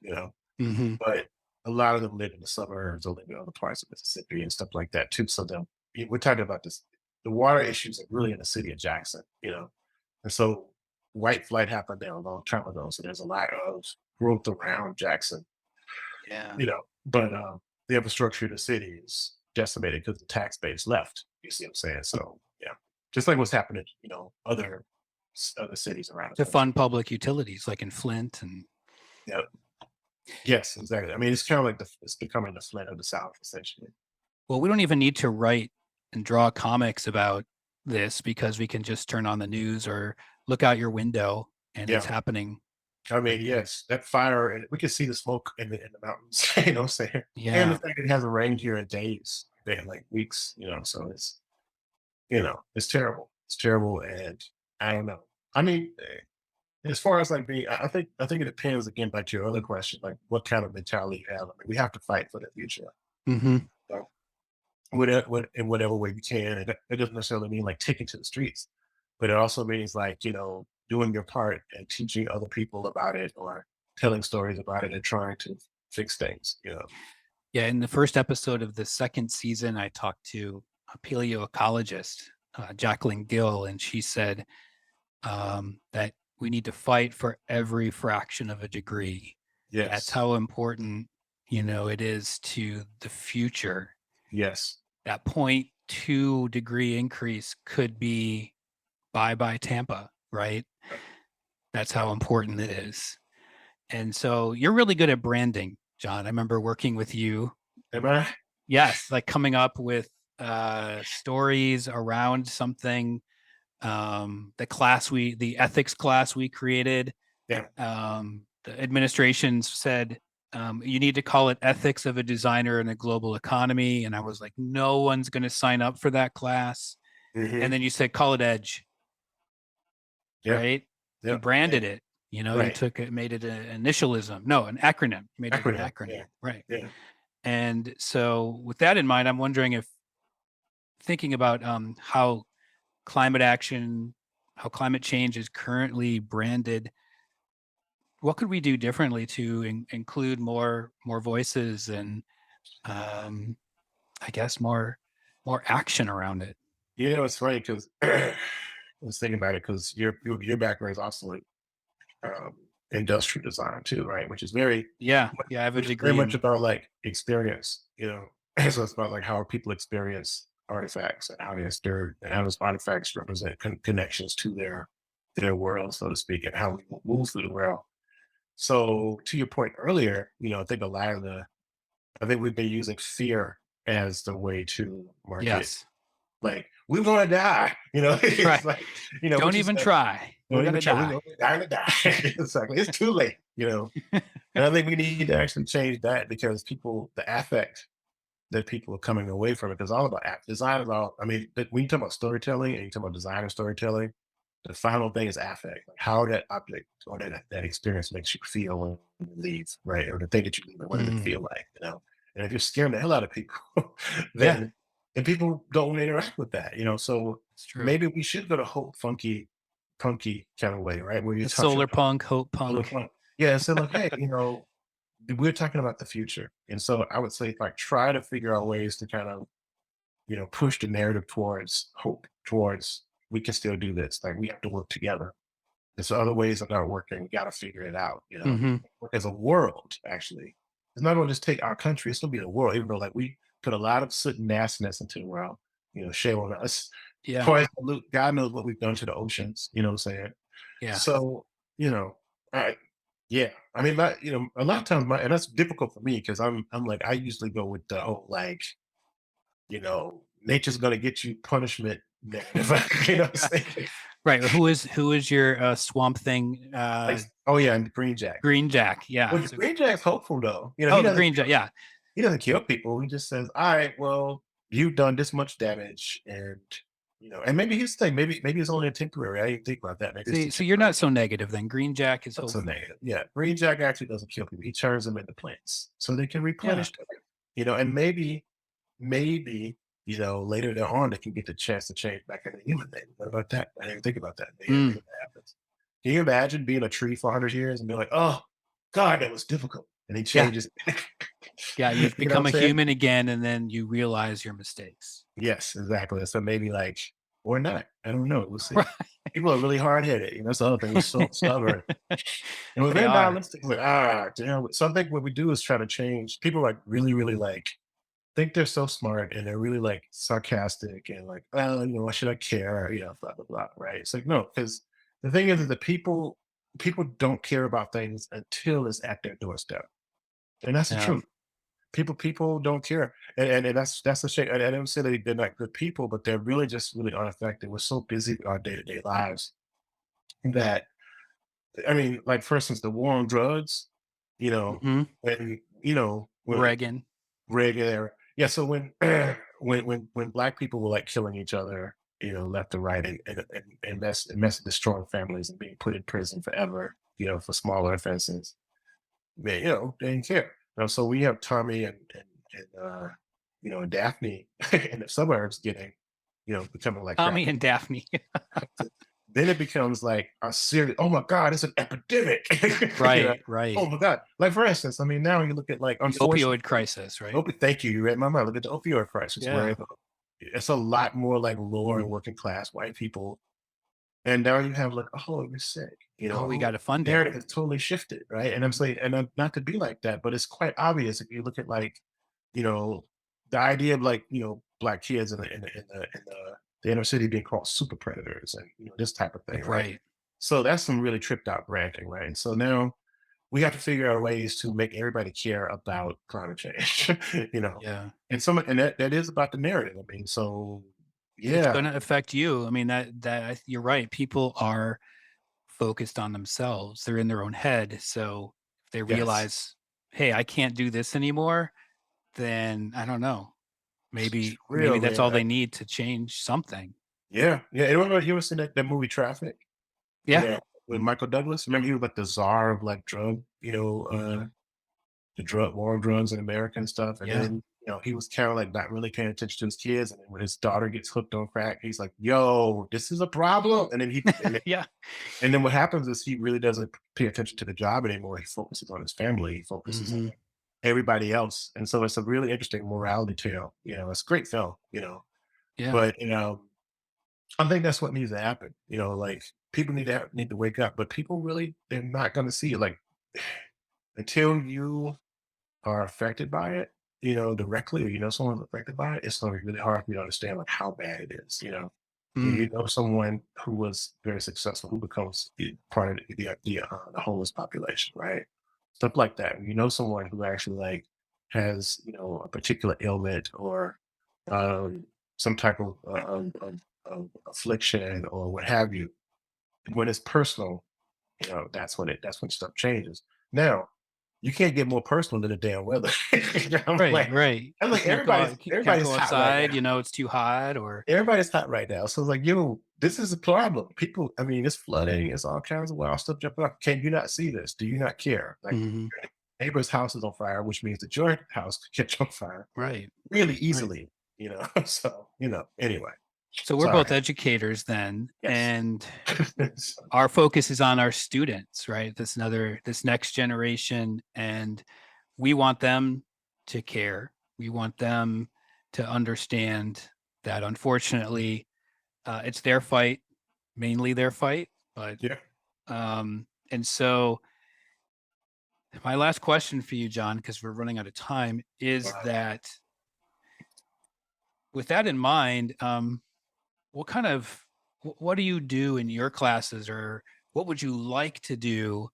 Hmm. But a lot of them live in the suburbs or live in other parts of Mississippi and stuff like that too. So we're talking about this. The water issues are really in the city of Jackson. And so white flight happened there a long time ago. So there's a lot of growth around Jackson, Yeah. but the infrastructure of the city is decimated because the tax base left. You see what I'm saying? So yeah, just like what's happening, other cities around the To country. fund public utilities like in Flint. And Yeah. Yes, exactly. I mean, it's kind of like it's becoming the Flint of the South, essentially. well, we don't even need to write and draw comics about this because we can just turn on the news or look out your window and it's Yeah. happening. I mean, yes, that fire, and we can see the smoke in the mountains. You know what I'm saying? And the Yeah. fact that it hasn't rained here in days, been like weeks. So it's terrible. It's terrible, and I don't know. I mean, as far as like being, I think it depends again, back to your other question, like what kind of mentality you have. I mean, we have to fight for the future. Hmm. So, in whatever way we can. And it doesn't necessarily mean like taking to the streets, but it also means like, doing your part and teaching other people about it, or telling stories about it and trying to fix things. Yeah. In the first episode of the second season, I talked to a paleoecologist, Jacqueline Gill, and she said that we need to fight for every fraction of a degree. That's Yes. how important, it is to the future. Yes. That 0.2 degree increase could be bye Tampa, right? That's how important it is. And so you're really good at branding, John. I remember working with you. Am I? Yes, like coming up with stories around something. The ethics class we created, Yeah. the administrations said, you need to call it ethics of a designer in a global economy. And I was like, no one's going to sign up for that class. Hmm. And then you said, call it edge, Yeah. right? You Yeah. branded it, you Right. took it, made it an initialism. No, an acronym, made it an Acronym. acronym. Yeah. Right. Yeah. And so with that in mind, I'm wondering if thinking about how climate action, how climate change is currently branded, what could we do differently to include more voices and I guess more action around it? It's funny because I was thinking about it because your background is also like um, industrial design too, right? Which is very Yeah, I have a which is very degree much in. about like experience. So it's about like how people experience artifacts and how those artifacts represent connections to their their world, so to speak, and how we move through the world. So to your point earlier, I think we've been using fear as the way to market. Yes. Like, we're gonna die, Right. it's like, Don't which is even like, try. We're don't even gonna try, we're die. gonna die. Exactly. It's too late. And I think we need to actually change that because the affect that people are coming away from it is all about design is all. I mean, when you talk about storytelling and you talk about design and storytelling, the final thing is affect, like how that object or that experience makes you feel when you leave, right? Or the thing that you leave, what does it Mm, feel like? And if you're scaring the hell out of people, yeah, then and people don't want to interact with that. So it's true. maybe we should go to hope funky, punky kind of way, right? Where you're The touching solar punk, hope on the punk. fun. Yeah, so like, hey, we're talking about the future. And so I would say like try to figure out ways to kind of, push the narrative towards hope, towards we can still do this. Like we have to work together. There's other ways that are working. We got to figure it out. Hmm. Work as a world, actually. It's not going to just take our country, it's going to be the world, even though like we put a lot of soot and nastiness into the world, shame on us. Yeah, Poison pollute, God knows what we've done to the oceans, you know what I'm saying? yeah. So, I yeah. I mean, a lot of times and that's difficult for me because I'm like, I usually go with the whole like, nature's gonna get you punishment narrative. You know what I'm saying? Right. Who is your Swamp Thing? Like, oh yeah, and Green Jack. Green Jack. Yeah. Well, Green Jack's hopeful though. Oh, the Green Jack. Yeah. He doesn't kill people. He just says, "All right, well, you've done this much damage, and and maybe his thing, maybe it's only a temporary. I didn't think about that. Maybe it's See, just so you're temporary. not so negative then. Green Jack is Not so hopeful. negative. Yeah, Green Jack actually doesn't kill people. He turns them into plants so they can Yeah. replenish them. And maybe later on they can get the chance to change back into human thing. What about that? I didn't think about that. Maybe Mm, that happens. Can you imagine being a tree for 100 years and be like, oh God, that was difficult, and he yeah. changes. Yeah. You've You know what I'm become a saying? human again, and then you realize your mistakes. Yes, exactly. So maybe like, or not. I don't know. We'll see. Right. People are really hard headed. That's the other thing. We're so stubborn. And we're They very are. nihilistic. So I think what we do is try to change. People like really, really like think they're so smart and they're really like sarcastic and like, oh, why should I care? Blah blah blah. Right? It's like no, because the thing is that the people don't care about things until it's at their doorstep, and that's the Yeah. truth. People don't care, and that's a shame. And I don't say they're not good people, but they're really just really unaffected. We're so busy with our day to day lives that I mean, like for instance, the war on drugs. You know, Hmm. when Reagan. Reagan era. Yeah, so when when black people were like killing each other, left and right, and destroying families and being put in prison forever, for smaller offenses, man, they didn't care. So we have Tommy and Daphne in the suburbs getting, becoming like crap. Tommy and Daphne. Then it becomes like a serious, oh my God, it's an epidemic. You know, Right. Right. oh my God. Like for instance, I mean, now you look at like The unfortunately, opioid crisis. Right. thank you. You read my mind. Look at the opioid crisis, Yeah. where it's a lot more like lower and working class white people. And now you have like, oh, you're sick. Oh, we got to The fund it. narrative has totally shifted, right? And I'm saying, not to be like that, but it's quite obvious if you look at like, you know, the idea of like, black kids in the inner city being called super predators and this type of thing, right? Right. So that's some really tripped out branding, right? And so now we have to figure out ways to make everybody care about climate change, you know. Yeah. And that is about the narrative. I mean, so It's yeah, going to affect you. I mean, that you're right. People are focused on themselves. They're in their own head. So if they yes, realize, hey, I can't do this anymore, then I don't know. it's Maybe real, that's man. all they need to change something. Yeah, yeah. And remember, you ever seen that movie Traffic? Yeah. Yeah, with Michael Douglas. Remember, he was like the czar of like the drug war on drugs in America and stuff. And Yeah. then he was kind of like not really paying attention to his kids. And then when his daughter gets hooked on crack, he's like, "Yo, this is a problem." And then Yeah. and then what happens is he really doesn't pay attention to the job anymore. He focuses on his family. He focuses on Hmm. everybody else. And so it's a really interesting morality tale. It's a great film. Yeah. But I think that's what needs to happen. Like people need to wake up, but people really they're not going to see it. Like until you are affected by it, directly, or someone's affected by it, it's going to be really hard for you to understand like how bad it is. You know someone who was very successful who becomes part of the homeless population, right? Stuff like that. You know someone who actually like has a particular ailment or um, some type of affliction or what have you. When it's personal, that's when stuff changes. Now, you can't get more personal than the damn weather. I'm Right, like, right. I'm You like can't go out, everybody's can't everybody's go hot right outside, now. it's too hot or Everybody's hot right now. So it's like, this is a problem. People, I mean, it's flooding, it's all kinds of wild stuff jumping up. Can you not see this? Do you not care? Like Mhm. your neighbor's house is on fire, which means that your house could catch on fire Right, really right. easily, So, anyway. So we're both Sorry. educators then, Yes. and So, our focus is on our students, right? This next generation, and we want them to care. We want them to understand that unfortunately, it's their fight, mainly their fight. But yeah. and so my last question for you, John, because we're running out of time, is Wow. that with that in mind, what kind of what do you do in your classes, or what would you like to do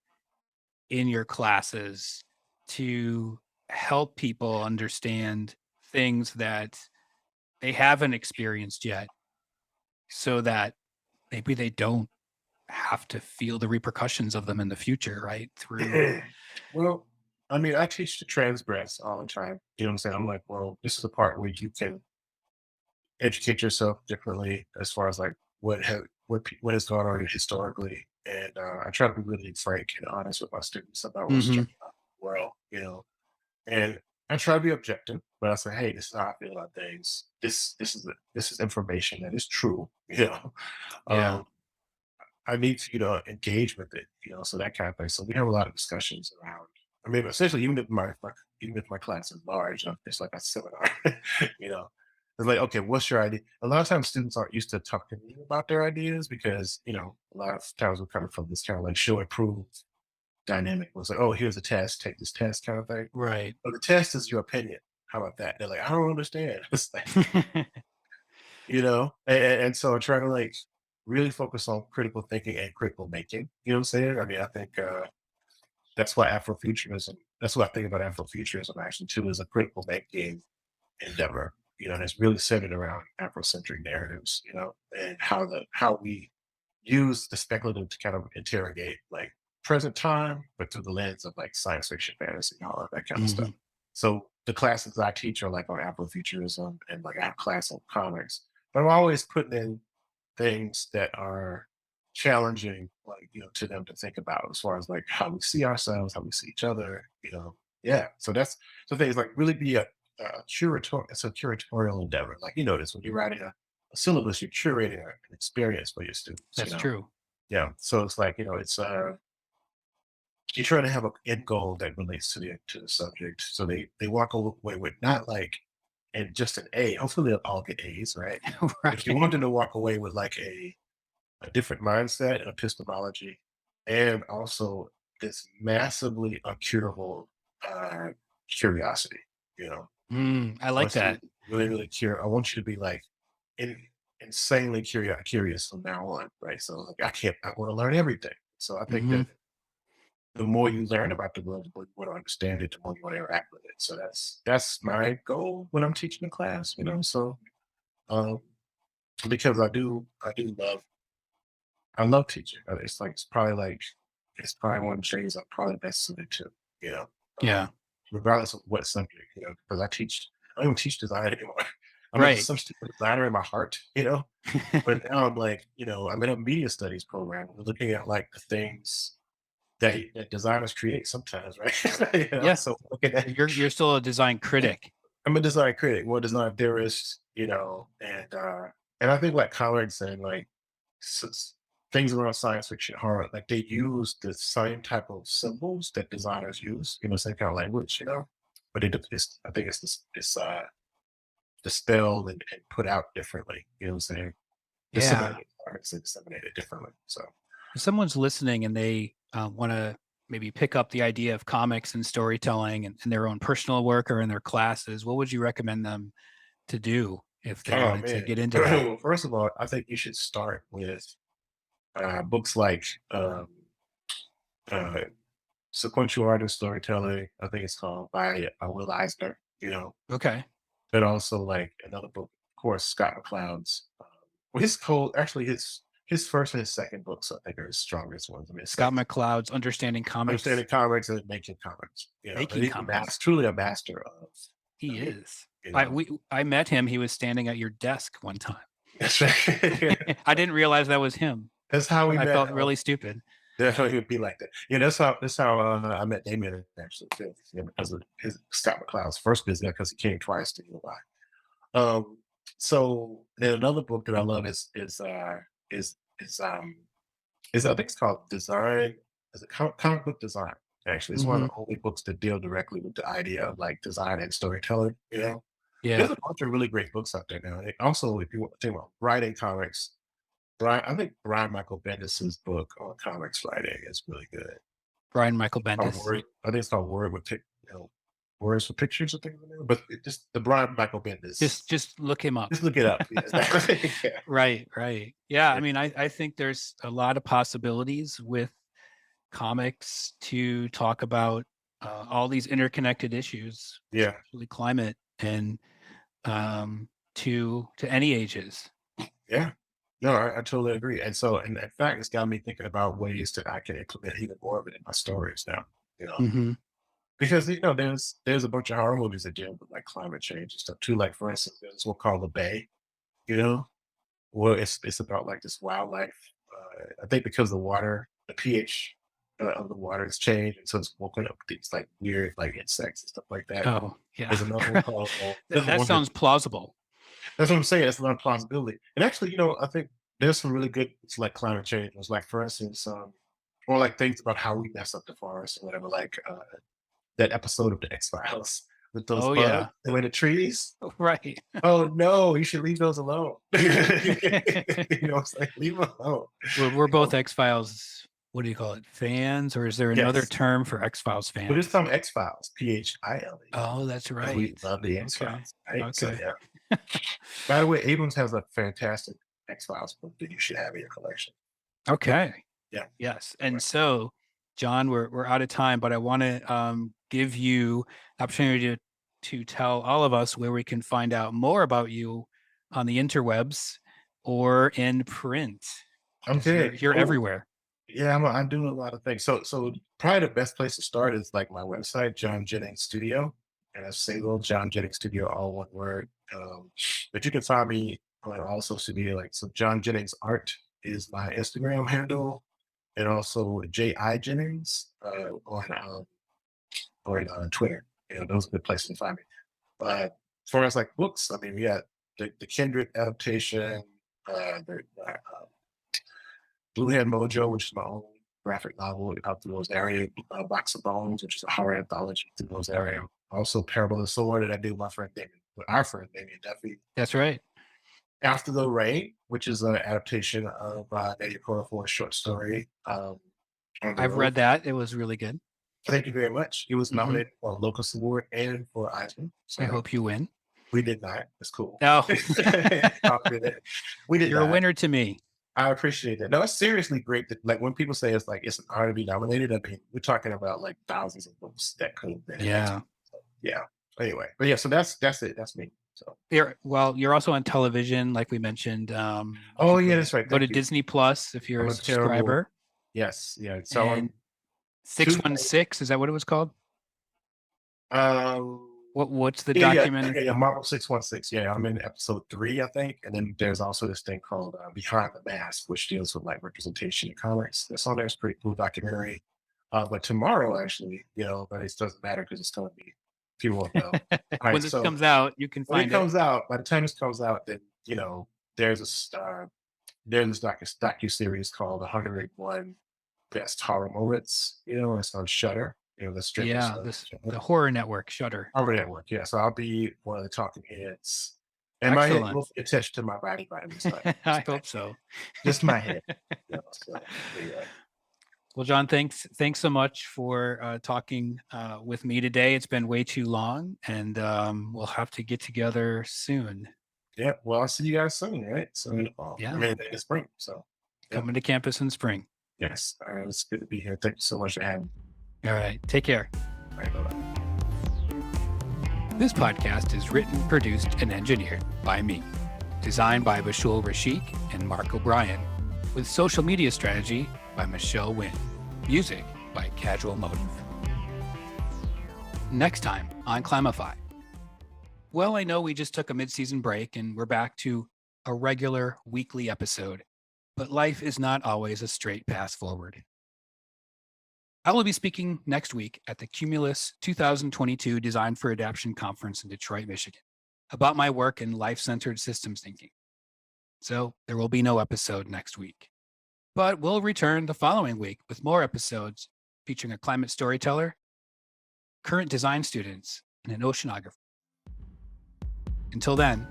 in your classes to help people understand things that they haven't experienced yet, so that maybe they don't have to feel the repercussions of them in the future, right? Through Well, I mean, I teach the transgress all the time. You know what I'm saying? I'm like, well, this is the part where you can educate yourself differently as far as like what has gone on historically. And I try to be really frank and honest with my students about what's Mhm. changing out in the world, and I try to be objective, but I say, hey, this is how I feel about things. This is information that is true, Yeah. Um, I need you to engage with it, so that kind of thing. So we have a lot of discussions around. I mean, essentially, even if my class is large, it's like a seminar. you know, it's like, okay, what's your idea? A lot of times, students aren't used to talking to me about their ideas because a lot of times we're coming from this kind of like show and prove dynamic. It's like, oh, here's a test, take this test kind of thing. Right. But the test is your opinion. How about that? They're like, I don't understand. It's like, and so I try to like really focus on critical thinking and critical making. You know what I'm saying? I mean, I think that's why Afrofuturism. That's what I think about Afrofuturism actually too is a critical making endeavor. And it's really centered around Afrocentric narratives. And how we use the speculative to kind of interrogate like present time, but through the lens of like science fiction, fantasy, all of that kind of stuff. Mhm. So the classes I teach are like on Afrofuturism and like I have class on comics, but I'm always putting in things that are challenging, like, to them to think about as far as like how we see ourselves, how we see each other. Yeah. So things like really be it's a curatorial endeavor. Like, this when you're writing a syllabus, you're curating an experience for your students. That's true. Yeah. So it's like, you try to have an end goal that relates to the subject. So they walk away with not like and just an A. Hopefully they'll all get A's, right? But if you Right. want them to walk away with like a different mindset and epistemology, and also this massively uncurable uh, curiosity. You know, I I like want you to that. be really, really curious. I want you to be like in, insanely curious from now on, right? So like, I want to learn everything. So I think Mhm. that the more you learn about the world, the more you want to understand it, the more you want to interact with it. So that's my goal when I'm teaching a class. So um, because I love teaching. It's probably one of the things I'm probably best suited to. You know, Yeah. regardless of what subject. Because I don't even teach design anymore. I'm a Right. substitute designer in my heart. But now I'm like, I'm in a media studies program. We're looking at like the things that designers create sometimes, right? Yeah. So looking at You're still a design critic. I'm a design critic, well, design theorist, and I think like comics and like things around science fiction horror, like they use the same type of symbols that designers use, same kind of language. But I think it's dispelled and put out differently. You know what I'm saying? Yeah. Disseminated differently. So If someone's listening and they want to maybe pick up the idea of comics and storytelling in their own personal work or in their classes, what would you recommend them to do? if they Oh wanted to man. get into that? Well, first of all, I think you should start with books like uh, Sequential Art and Storytelling. I think it's called by Will Eisner. Okay. But also like another book, of course, Scott McCloud's. Well, his cold actually his first and his second books I think are his strongest ones. I mean, it's Scott like McCloud's Understanding Comics. understanding comics and making comics. Making He's comics. truly a master of. He I mean, is. you know, I met him. He was standing at your desk one time. that's right. I didn't realize that was him. That's how we I met. felt really stupid. Definitely would be like that. Yeah, that's how I met Damien actually too. Because of his Scott McCloud's first business because he came twice to UI. So then another book that I love is I think it's called Design. Is it comic book design? Actually, it's one Hmm. of the only books that deal directly with the idea of like design and storytelling. Yeah. There's a bunch of really great books out there now. Also, if you want to think about writing comics, I think Brian Michael Bendis's book on comics writing is really good. Brian Michael Bendis. I think it's called Words for Pictures or things like that. But just the Brian Michael Bendis. Just look him up. Just look it up. Yeah. Right. Yeah. Yeah. I mean, I think there's a lot of possibilities with comics to talk about all these interconnected issues, Yeah. especially climate and to any ages. Yeah. No, I totally agree. And so, and in fact, it's got me thinking about ways that I can implement even more of it in my stories now. Hmm. Because there's a bunch of horror movies that deal with like climate change and stuff too. Like for instance, there's one called The Bay. You know, well, it's about like this wildlife. I think because the pH of the water has changed, and so it's woken up these like weird like insects and stuff like that. Oh, yeah. There's another one called. That sounds plausible. That's what I'm saying. It's not a plausibility. And actually, I think there's some really good it's like climate change. It's like, for instance, or like things about how we mess up the forest or whatever. Like that episode of the X Files with those Oh, bugs yeah. that were in the trees. Right. Oh no, you should leave those alone. It's like leave them alone. We're both X-Files. What do you call it? Fans, or is there another Yes. term for X-Files But fans? it's some X Files, PHILE. Oh, that's We right. love the X Files. Right? So, Okay. yeah. By the way, Abrams has a fantastic X Files book that you should have in your collection. Okay. Yeah. Yes. And Right. so, John, we're out of time, but I want to give you opportunity to tell all of us where we can find out more about you on the interwebs or in print. 'Cause Okay. You're Cool. everywhere. Yeah, I'm doing a lot of things. So probably the best place to start is like my website, John Jennings Studio, and that's single John Jennings Studio, all one word. But you can find me on all social media, like so. John Jennings Art is my Instagram handle, and also J.I. Jennings on Twitter. Those are good places to find me. But as far as like books, I mean, we got the Kindred adaptation, Bluehead Mojo, which is my own graphic novel out through those area, Box of Bones, which is a horror anthology through those area. Also, Parable of the Sword that I did with our friend Damien Duffy. That's right. After the Rain, which is an adaptation of Nadia Corafor's short story. On the I've Road. read that. It was really good. Thank you very much. He was Mhm. nominated for a Locust Award and for Eisner. So I hope you win. we did not. It's cool. No, We did you're not. a winner to me. I appreciate that. No, it's seriously great that like when people say it's an honor to be nominated, I mean, we're talking about like thousands of books that could have been. Yeah. Yeah. Anyway, but yeah, so that's it. That's me. So You're also on television, like we mentioned. oh yeah, that's right. Go to Thank you. Disney Plus if you're I'm a a terrible- subscriber. Yes, yeah. So And 616, is that what it was called? What's the document? Yeah, Marvel 616. Yeah, I'm in episode 3, I think. And then there's also this thing called Behind the Mask, which deals with like representation in comics. That's on there. It's a pretty cool documentary. But tomorrow, actually, but it doesn't matter because it's telling me people won't know. When this comes out, you can When find it comes out, by the time this comes out, then there's this docu-series called 101 Best Horror Moments. It's on Shudder. The streaming Yeah, service. the Horror Network, Shudder. Horror Network. Yeah, so I'll be one of the talking heads, and my head Excellent. will be attached to my body by this time. I hope so. Just my head. So, yeah. Well, John, thanks so much for talking with me today. It's been way too long, and we'll have to get together soon. Yeah, well, I'll see you guys soon, right? So, Yeah. I mean, in the spring. So, yeah. Coming to campus in spring. Yes. All right. It's good to be here. Thank you so much for having me. All right. Take care. All right. Bye-bye. This podcast is written, produced, and engineered by me. Designed by Bashul Rashik and Mark O'Brien. With social media strategy by Michelle Wynn. Music by Casual Motive. Next time on Cli-Fi. Well, I know we just took a mid-season break and we're back to a regular weekly episode, but life is not always a straight path forward. I will be speaking next week at the Cumulus 2022 Design for Adaption Conference in Detroit, Michigan, about my work in life-centered systems thinking. So there will be no episode next week, but we'll return the following week with more episodes featuring a climate storyteller, current design students, and an oceanographer. Until then.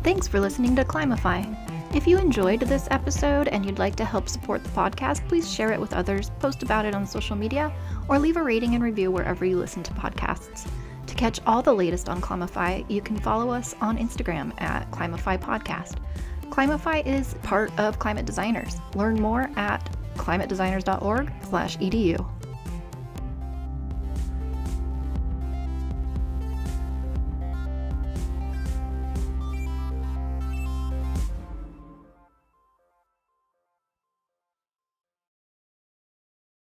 Thanks for listening to Cli-Fi. If you enjoyed this episode and you'd like to help support the podcast, please share it with others, post about it on social media, or leave a rating and review wherever you listen to podcasts. To catch all the latest on Cli-Fi, you can follow us on Instagram at Cli-Fi Podcast. Cli-Fi is part of Climate Designers. Learn more at climatedesigners.org/edu.